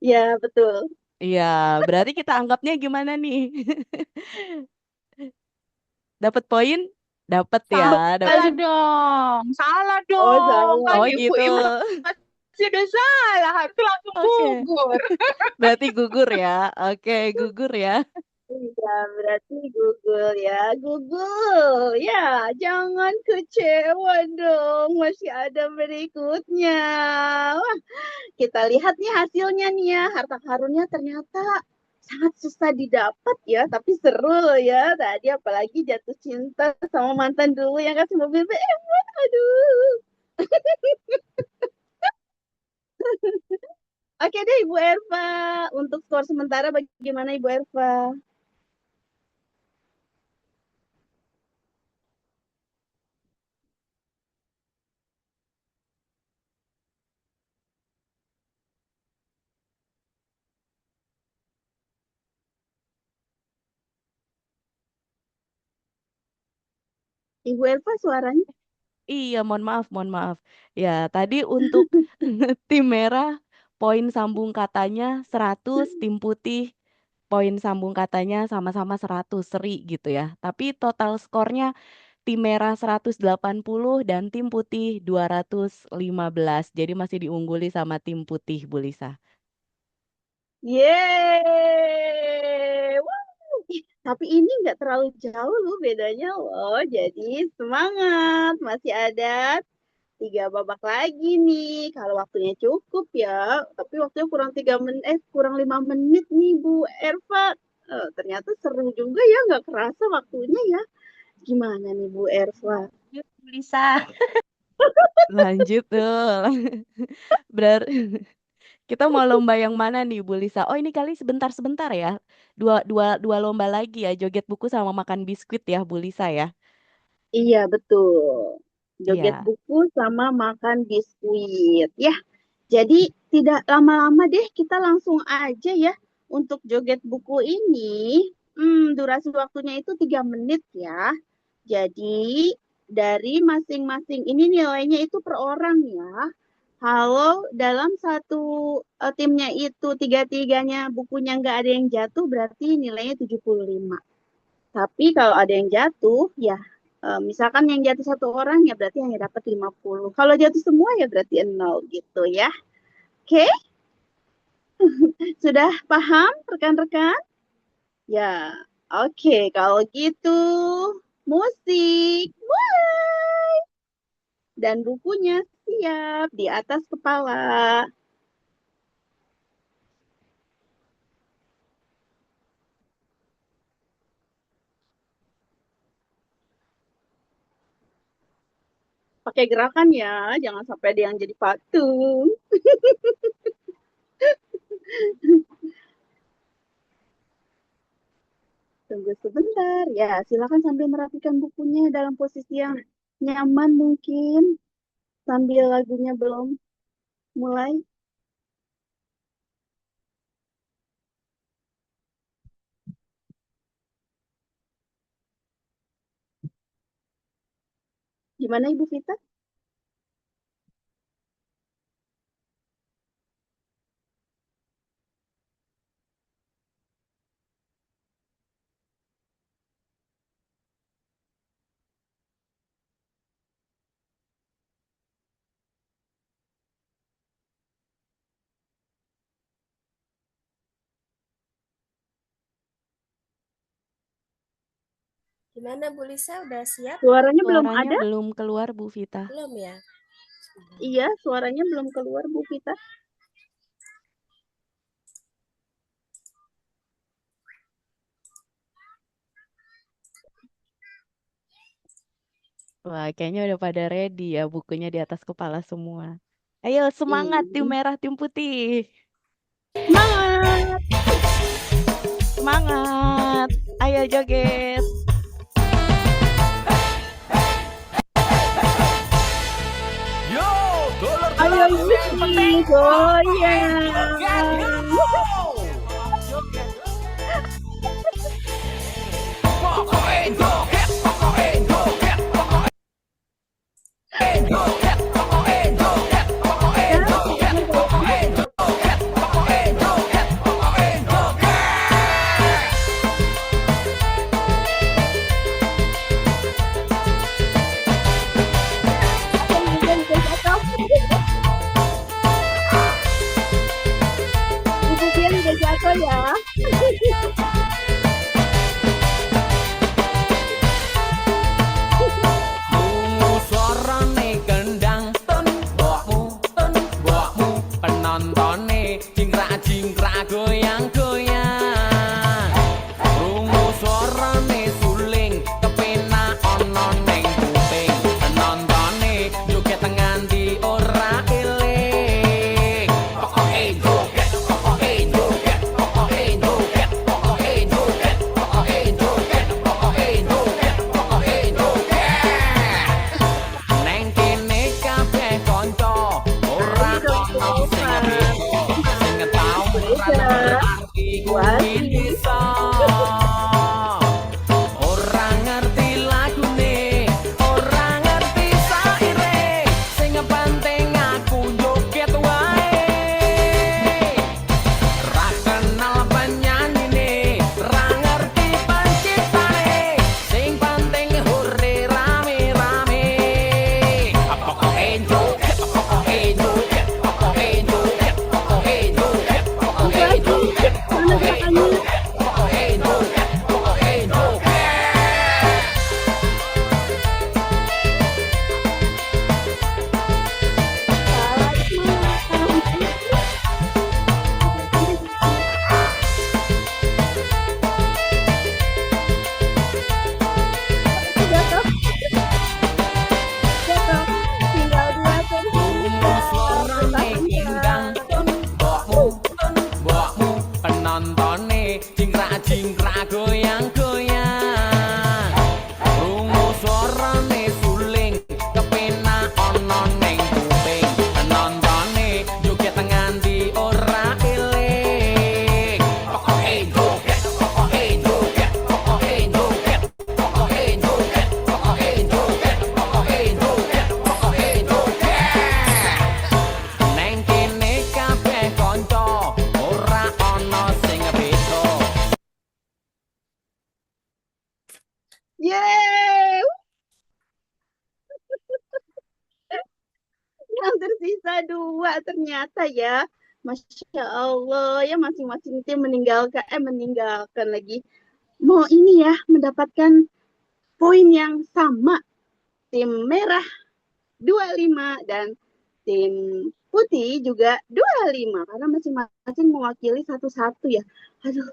Ya, betul. Iya, berarti kita anggapnya gimana nih? Dapat poin? Dapat ya, Salah dong. Salah Oh, dong. Kan Oh salah. Ibu gitu. masih udah salah. Harus langsung Oke. gugur. Berarti gugur ya. Oke, gugur ya. Iya, berarti Google ya. Google, ya, jangan kecewa dong. Masih ada berikutnya. Wah, kita lihat nih hasilnya nih ya. Harta karunnya ternyata sangat susah didapat ya, tapi seru loh ya. Tadi apalagi jatuh cinta sama mantan dulu yang kasih mobil BMW. Aduh. Oke deh Ibu Erva. Untuk skor sementara bagaimana Ibu Erva? Ibu Erva suaranya? Iya, mohon maaf. Ya, tadi untuk tim merah poin sambung katanya 100, tim putih poin sambung katanya sama-sama 100 seri gitu ya. Tapi total skornya tim merah 180 dan tim putih 215. Jadi masih diungguli sama tim putih, Bu Lisa. Yeay! Wow. Ih, tapi ini nggak terlalu jauh loh bedanya loh. Jadi semangat, masih ada 3 babak lagi nih. Kalau waktunya cukup ya, tapi waktunya kurang 5 menit nih Bu Erva. Ternyata seru juga ya, nggak kerasa waktunya ya. Gimana nih Bu Erva? Yuk, Lisa. Lanjut tuh. Kita mau lomba yang mana nih, Bu Lisa? Oh, ini kali sebentar-sebentar ya. Dua lomba lagi ya, joget buku sama makan biskuit ya, Bu Lisa ya. Iya, betul. Joget Iya. buku sama makan biskuit. Ya, jadi tidak lama-lama deh, kita langsung aja ya untuk joget buku ini. Durasi waktunya itu 3 menit ya. Jadi dari masing-masing ini nilainya itu per orang ya. Kalau dalam satu timnya itu tiga-tiganya bukunya nggak ada yang jatuh, berarti nilainya 75. Tapi kalau ada yang jatuh, ya misalkan yang jatuh satu orang ya berarti hanya dapat 50. Kalau jatuh semua ya berarti 0 gitu ya. Oke? Sudah paham rekan-rekan? Ya, oke. Kalau gitu, musik mulai. Dan bukunya siap di atas kepala. Pakai gerakan ya, jangan sampai ada yang jadi patung. Tunggu sebentar. Ya, silakan sambil merapikan bukunya dalam posisi yang nyaman mungkin. Sambil lagunya belum mulai. Gimana Ibu Vita? Gimana Bu Lisa, udah siap? Suaranya belum Suaranya ada? belum keluar, Bu Vita. Belum ya? Iya, suaranya belum keluar Bu Vita. Wah, kayaknya udah pada ready ya, bukunya di atas kepala semua. Ayo, semangat tim merah, tim putih. Semangat! Semangat. Ayo joget. Ayo Yuki, goyang! Ibu Bian udah jatuh ya. Bungu suarane gendang ten mbokmu penontone jingkrak-jingkrak goyang-goyang. Rungu suarane suling kepenak ana ning kuping penontone joget nganti ora eling. Pokoke joget, pokoke joget, pokoke joget, pokoke joget, pokoke joget, pokoke joget, pokoke joget. Neng kene kabeh kanca ora ana sing beda sing tau berarti kuwi bisa ora ngerti lagune ora ngerti saire sing penting aku joget wae ra kenal penyanyine ra ngerti penciptane sing penting hore rame-rame pokoke joget pokoke joget pokoke joget pokoke joget pokoke joget pokoke joget pokoke joget pokoke joget. Tinggal dua Suarane kindang mbokmu penontone jingkrak-jingkrak goyang-goyang. Rungu suarane suling kepenak ana ning kuping penontone joget nganti ora eling. Pokoke joget, pokoke joget, pokoke joget, pokoke joget, pokoke joget, pokoke joget, pokoke joget. Neng kene kabeh kanca ora ana sing beda. Yeay! Yang tersisa dua ternyata ya. Masya Allah, ya masing-masing tim meninggalkan lagi. Mau ini ya, mendapatkan poin yang sama. Tim merah 25 dan tim putih juga 25 karena masing-masing mewakili satu-satu ya. Aduh,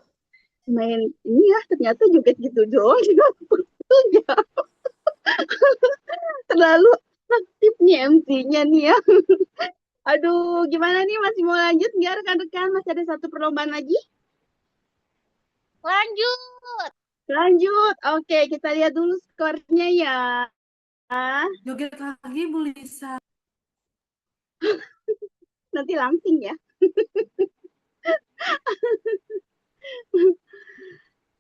main ini ya ternyata juga gitu doang juga waktunya. Terlalu aktif nih MC-nya nih ya. Aduh, gimana nih, masih mau lanjut nggak rekan-rekan? Masih ada satu perlombaan lagi? Lanjut. Lanjut. Oke, kita lihat dulu skornya ya. Joget lagi Bu Lisa. Nanti langsing ya.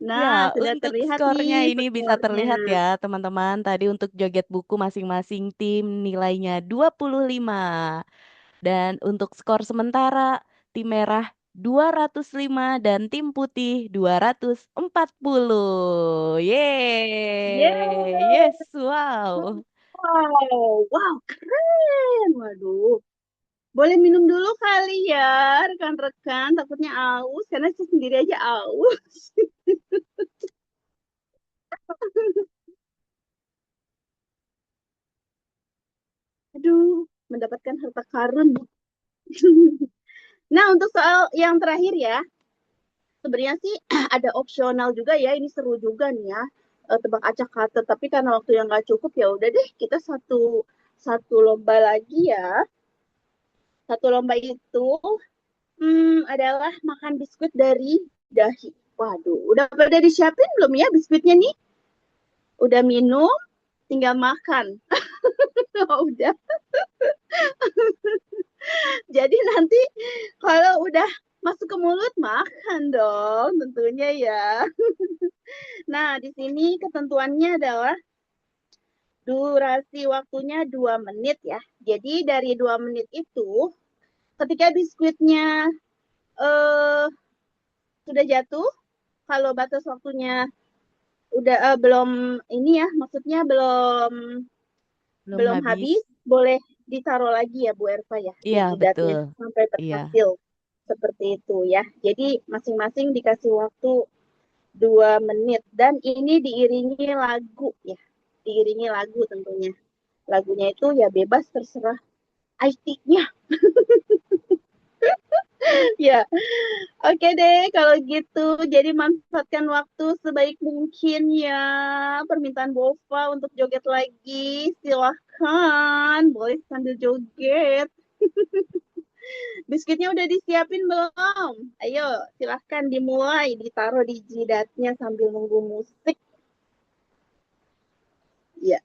Nah, Ya, sudah untuk terlihat skornya nih ini bisa terlihat skornya. ya, teman-teman. Tadi untuk joget buku masing-masing tim nilainya 25. Dan untuk skor sementara, tim merah 205 dan tim putih 240. Yeay. Yeay. Yes, wow. Wow, keren. Waduh. Boleh minum dulu kali ya, rekan-rekan. Takutnya aus, karena saya sendiri aja aus. Aduh, mendapatkan harta karun. Nah, untuk soal yang terakhir ya, sebenarnya sih ada opsional juga ya, ini seru juga nih ya, tebak acak kata. Tapi karena waktu yang nggak cukup ya udah deh, kita satu lomba lagi ya. Satu lomba itu adalah makan biskuit dari dahi. Waduh, udah pada disiapin belum ya biskuitnya nih? Udah minum, tinggal makan. Oh, udah. Jadi nanti kalau udah masuk ke mulut makan dong tentunya ya. Nah, di sini ketentuannya adalah durasi waktunya 2 menit ya. Jadi dari 2 menit itu ketika biskuitnya sudah jatuh, kalau batas waktunya udah belum ini ya, maksudnya belum habis, boleh ditaruh lagi ya Bu Erva ya. Iya, jidatnya betul. sampai berhasil. Seperti itu ya. Jadi masing-masing dikasih waktu 2 menit dan ini diiringi lagu ya. Diiringi lagu tentunya. Lagunya itu ya bebas terserah IT-nya. Ya. Oke deh kalau gitu. Jadi manfaatkan waktu sebaik mungkin ya. Permintaan Bova untuk joget lagi. Silahkan. Boleh sambil joget. Biskuitnya udah disiapin belum? Ayo, silahkan dimulai. Ditaruh di jidatnya sambil nunggu musik. Iya.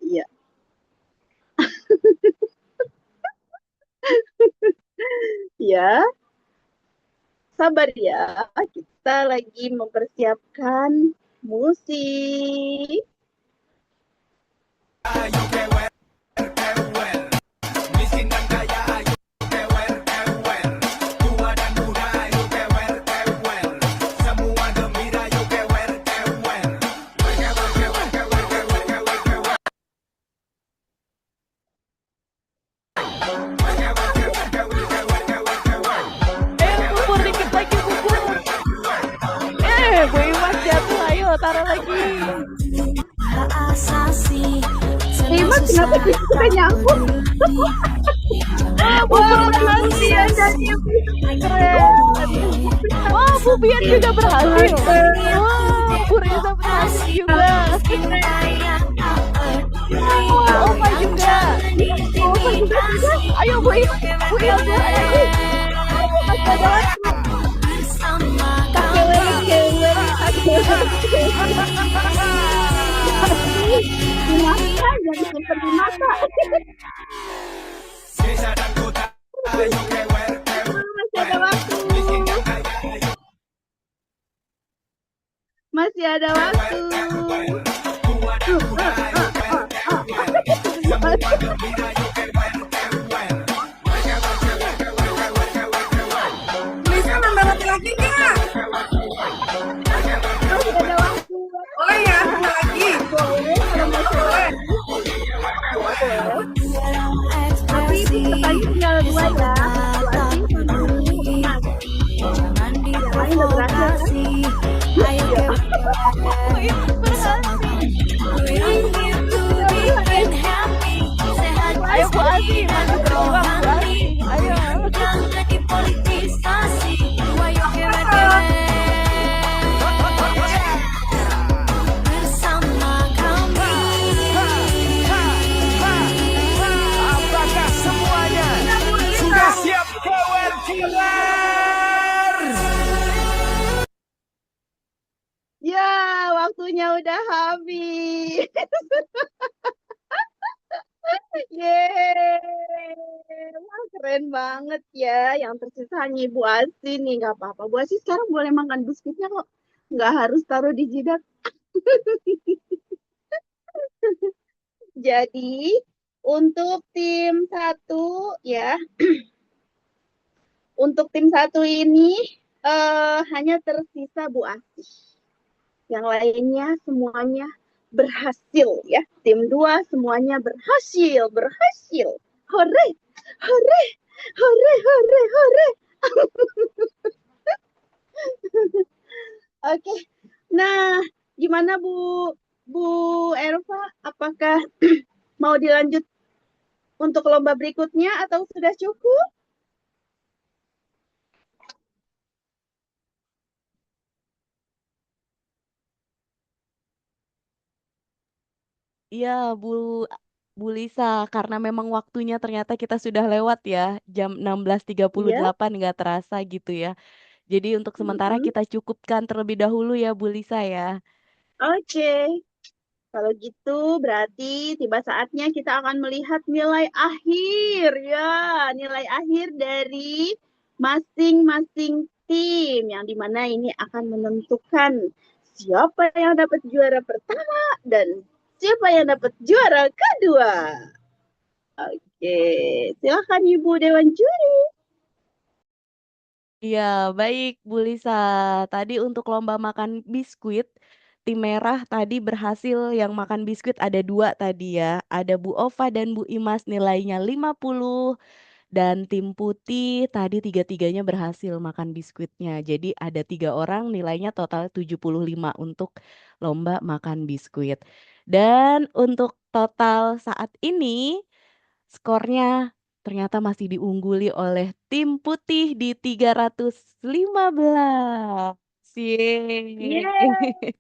Iya. Ya. Sabar ya. Kita lagi mempersiapkan musik. Taruh lagi. Mas, kenapa kita nyangkut? Wah, berhasil jadi keren. Wah, Bu Bian juga berhasil. Wah, Bu Reza berhasil juga. Oh my juga. Ayo Bu Ilza, ayo. Masih ada waktu. Di mata, jadi seperti mata. Masih ada waktu. Masih ada waktu. Bisa nambah lagi nggak? Masih ada waktu. Oh ya, nambah lagi. Boleh, kalau mau boleh. Tapi Ya, waktunya udah habis. Yeay. Wah, keren banget ya. Yang tersisa hanya Ibu Asi nih. Nggak apa-apa. Bu Asi sekarang boleh makan biskuitnya kok. Nggak harus taruh di jidat. Jadi, untuk tim satu ya, untuk tim satu ini hanya tersisa Bu Asi. Yang lainnya semuanya berhasil ya. Tim 2 semuanya berhasil. Hore, hore, hore, hore, hore. Oke. Nah, gimana Bu Erva? Apakah mau dilanjut untuk lomba berikutnya atau sudah cukup? Iya, Bu Lisa, karena memang waktunya ternyata kita sudah lewat ya, jam Iya. 16.38 nggak terasa gitu ya. Jadi untuk sementara Mm-mm. kita cukupkan terlebih dahulu ya Bu Lisa ya. Oke. Kalau gitu berarti tiba saatnya kita akan melihat nilai akhir ya, nilai akhir dari masing-masing tim yang dimana ini akan menentukan siapa yang dapat juara pertama dan siapa yang dapat juara kedua. Oke, silakan Ibu Dewan Juri. Iya, baik Bu Lisa. Tadi untuk lomba makan biskuit, tim merah tadi berhasil yang makan biskuit ada 2 tadi ya. Ada Bu Ova dan Bu Imas nilainya 50. Dan tim putih tadi tiga-tiganya berhasil makan biskuitnya. Jadi ada 3 orang nilainya total 75 untuk lomba makan biskuit. Dan untuk total saat ini skornya ternyata masih diungguli oleh tim putih di 315. Yeay. Yeay,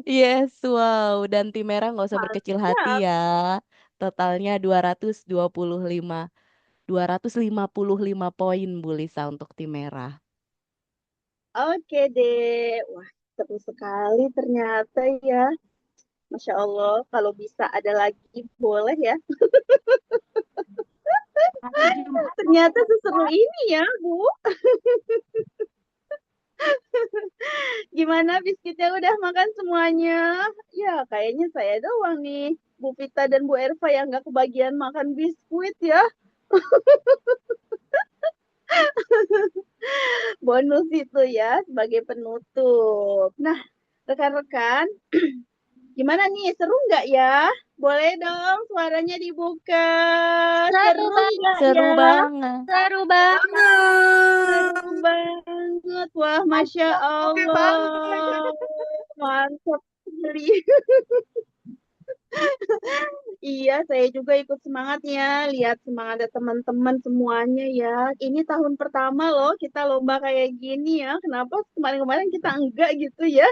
Yes, wow. Dan tim merah nggak usah berkecil hati mantap. ya. Totalnya 255 poin Bu Lisa untuk tim merah. Oke deh. Wah, seru sekali ternyata ya. Masya Allah, kalau bisa ada lagi boleh ya. Hari Jumat Ternyata seseru ini ya, Bu. Gimana biskuitnya udah makan semuanya? Ya, kayaknya saya doang nih. Bu Vita dan Bu Erva yang nggak kebagian makan biskuit ya. Bonus itu ya sebagai penutup. Nah, rekan-rekan, gimana nih? Seru nggak ya? Boleh dong suaranya dibuka. Seru Seru banget, nggak Seru ya? banget. seru banget. Seru banget. Wah, Masya Oke banget. Allah. Mantap sekali. Iya, saya juga ikut semangat ya. Lihat semangat teman-teman semuanya ya. Ini tahun pertama loh kita lomba kayak gini ya. Kenapa kemarin-kemarin kita enggak gitu ya?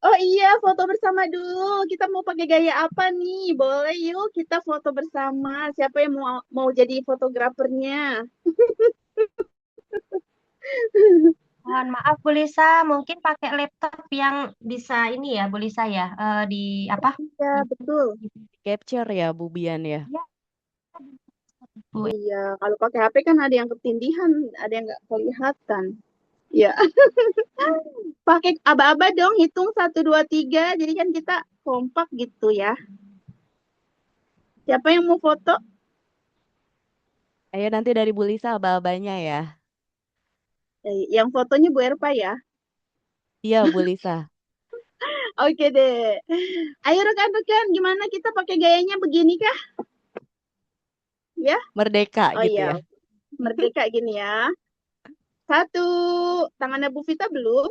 Oh iya, foto bersama dulu. Kita mau pakai gaya apa nih? Boleh yuk kita foto bersama. Siapa yang mau mau jadi fotografernya? Mohon maaf Bu Lisa, mungkin pakai laptop yang bisa ini ya Bu Lisa ya, di apa? Iya, betul. Capture ya Bu Bian ya. Ya, Bu. Iya, kalau pakai HP kan ada yang ketindihan, ada yang nggak kelihatan. Ya, pakai aba-aba dong, hitung 1, 2, 3. Jadi kan kita kompak gitu ya. Siapa yang mau foto? Ayo nanti dari Bu Lisa aba-abanya ya. Yang fotonya Bu Erpa ya. Iya Bu Lisa. Oke deh. Ayo rekan-rekan, gimana kita pakai gayanya begini kah? Ya? Merdeka Oh gitu iya, ya. merdeka gini ya. 1, tangannya Bu Vita belum?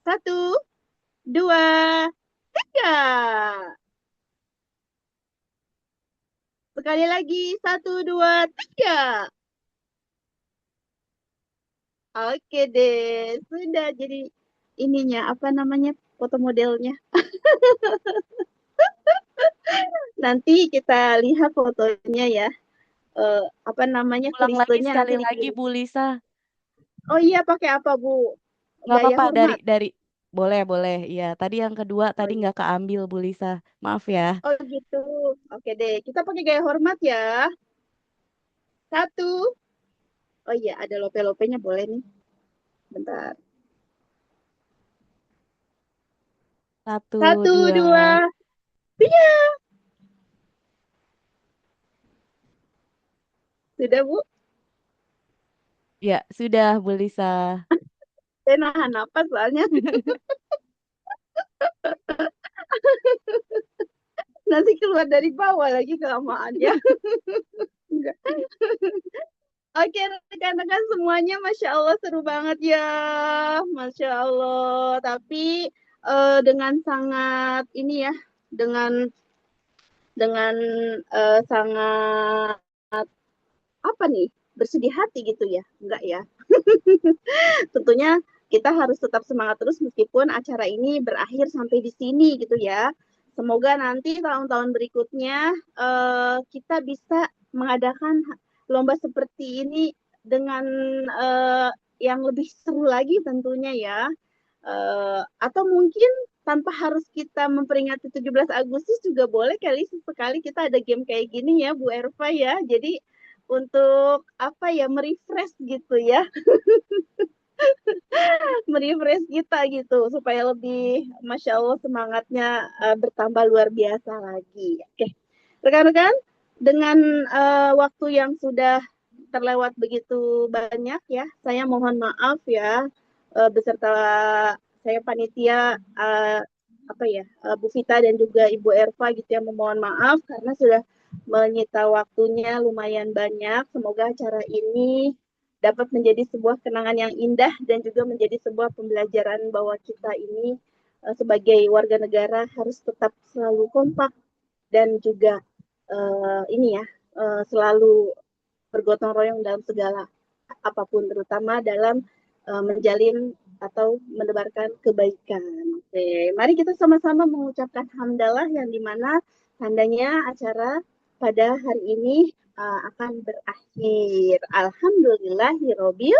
1, 2, 3. Sekali lagi, 1, 2, 3. Oke deh, sudah jadi ininya, apa namanya, foto modelnya. Nanti kita lihat fotonya ya. Apa namanya, Ulang lagi listenya sekali nanti lagi dikirim. Bu Lisa. Oh iya, pakai apa, Bu? Nggak Gaya apa-apa hormat. dari boleh boleh. Iya, tadi yang kedua Oh tadi iya. nggak keambil Bu Lisa. Maaf ya. Oh gitu. Oke deh, kita pakai gaya hormat ya. Satu. Oh iya, ada lope-lopenya boleh nih. Bentar. Satu, Satu, dua. dua. Iya. Sudah, Bu? Ya, sudah Bu Lisa. Saya nahan napas soalnya. Nanti keluar dari bawah lagi kelamaan ya. Enggak. Oke, rekan-rekan semuanya, Masya Allah seru banget ya. Masya Allah. Tapi dengan sangat ini ya, dengan sangat apa nih, bersedih hati gitu ya. Enggak ya. Tentunya kita harus tetap semangat terus meskipun acara ini berakhir sampai di sini gitu ya. Semoga nanti tahun-tahun berikutnya kita bisa mengadakan lomba seperti ini dengan yang lebih seru lagi tentunya ya. Atau mungkin tanpa harus kita memperingati 17 Agustus juga boleh kali sesekali kita ada game kayak gini ya Bu Erva ya. Jadi untuk apa ya, merefresh gitu ya, merefresh kita gitu supaya lebih Masya Allah semangatnya bertambah luar biasa lagi. Oke, rekan-rekan, dengan waktu yang sudah terlewat begitu banyak ya, saya mohon maaf ya beserta saya panitia apa ya, Bu Vita dan juga Ibu Erva gitu ya, memohon maaf karena sudah menyita waktunya lumayan banyak. Semoga acara ini dapat menjadi sebuah kenangan yang indah dan juga menjadi sebuah pembelajaran bahwa kita ini sebagai warga negara harus tetap selalu kompak dan juga ini ya selalu bergotong royong dalam segala apapun, terutama dalam menjalin atau menebarkan kebaikan. Oke, mari kita sama-sama mengucapkan hamdalah yang dimana tandanya acara pada hari ini akan berakhir. Alhamdulillahirobbil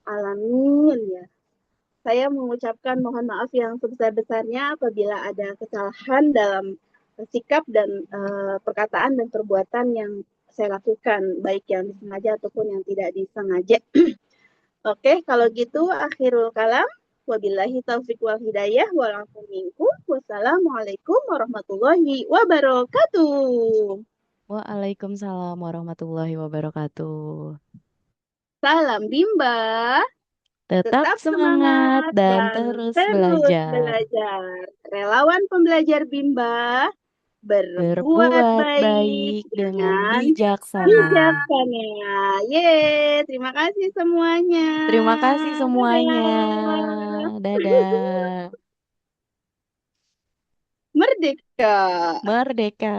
alamin ya. Saya mengucapkan mohon maaf yang sebesar-besarnya apabila ada kesalahan dalam sikap dan perkataan dan perbuatan yang saya lakukan, baik yang disengaja ataupun yang tidak disengaja. Oke, kalau gitu akhirul kalam. Wabillahi taufiq wal hidayah walafu minkum. Wassalamualaikum warahmatullahi wabarakatuh. Waalaikumsalam warahmatullahi wabarakatuh. Salam Bimba. Tetap semangat dan terus belajar. Relawan pembelajar Bimba berbuat baik dengan dengan bijaksana. Yeay, terima kasih semuanya. Terima kasih semuanya. Dadah. Merdeka. Merdeka.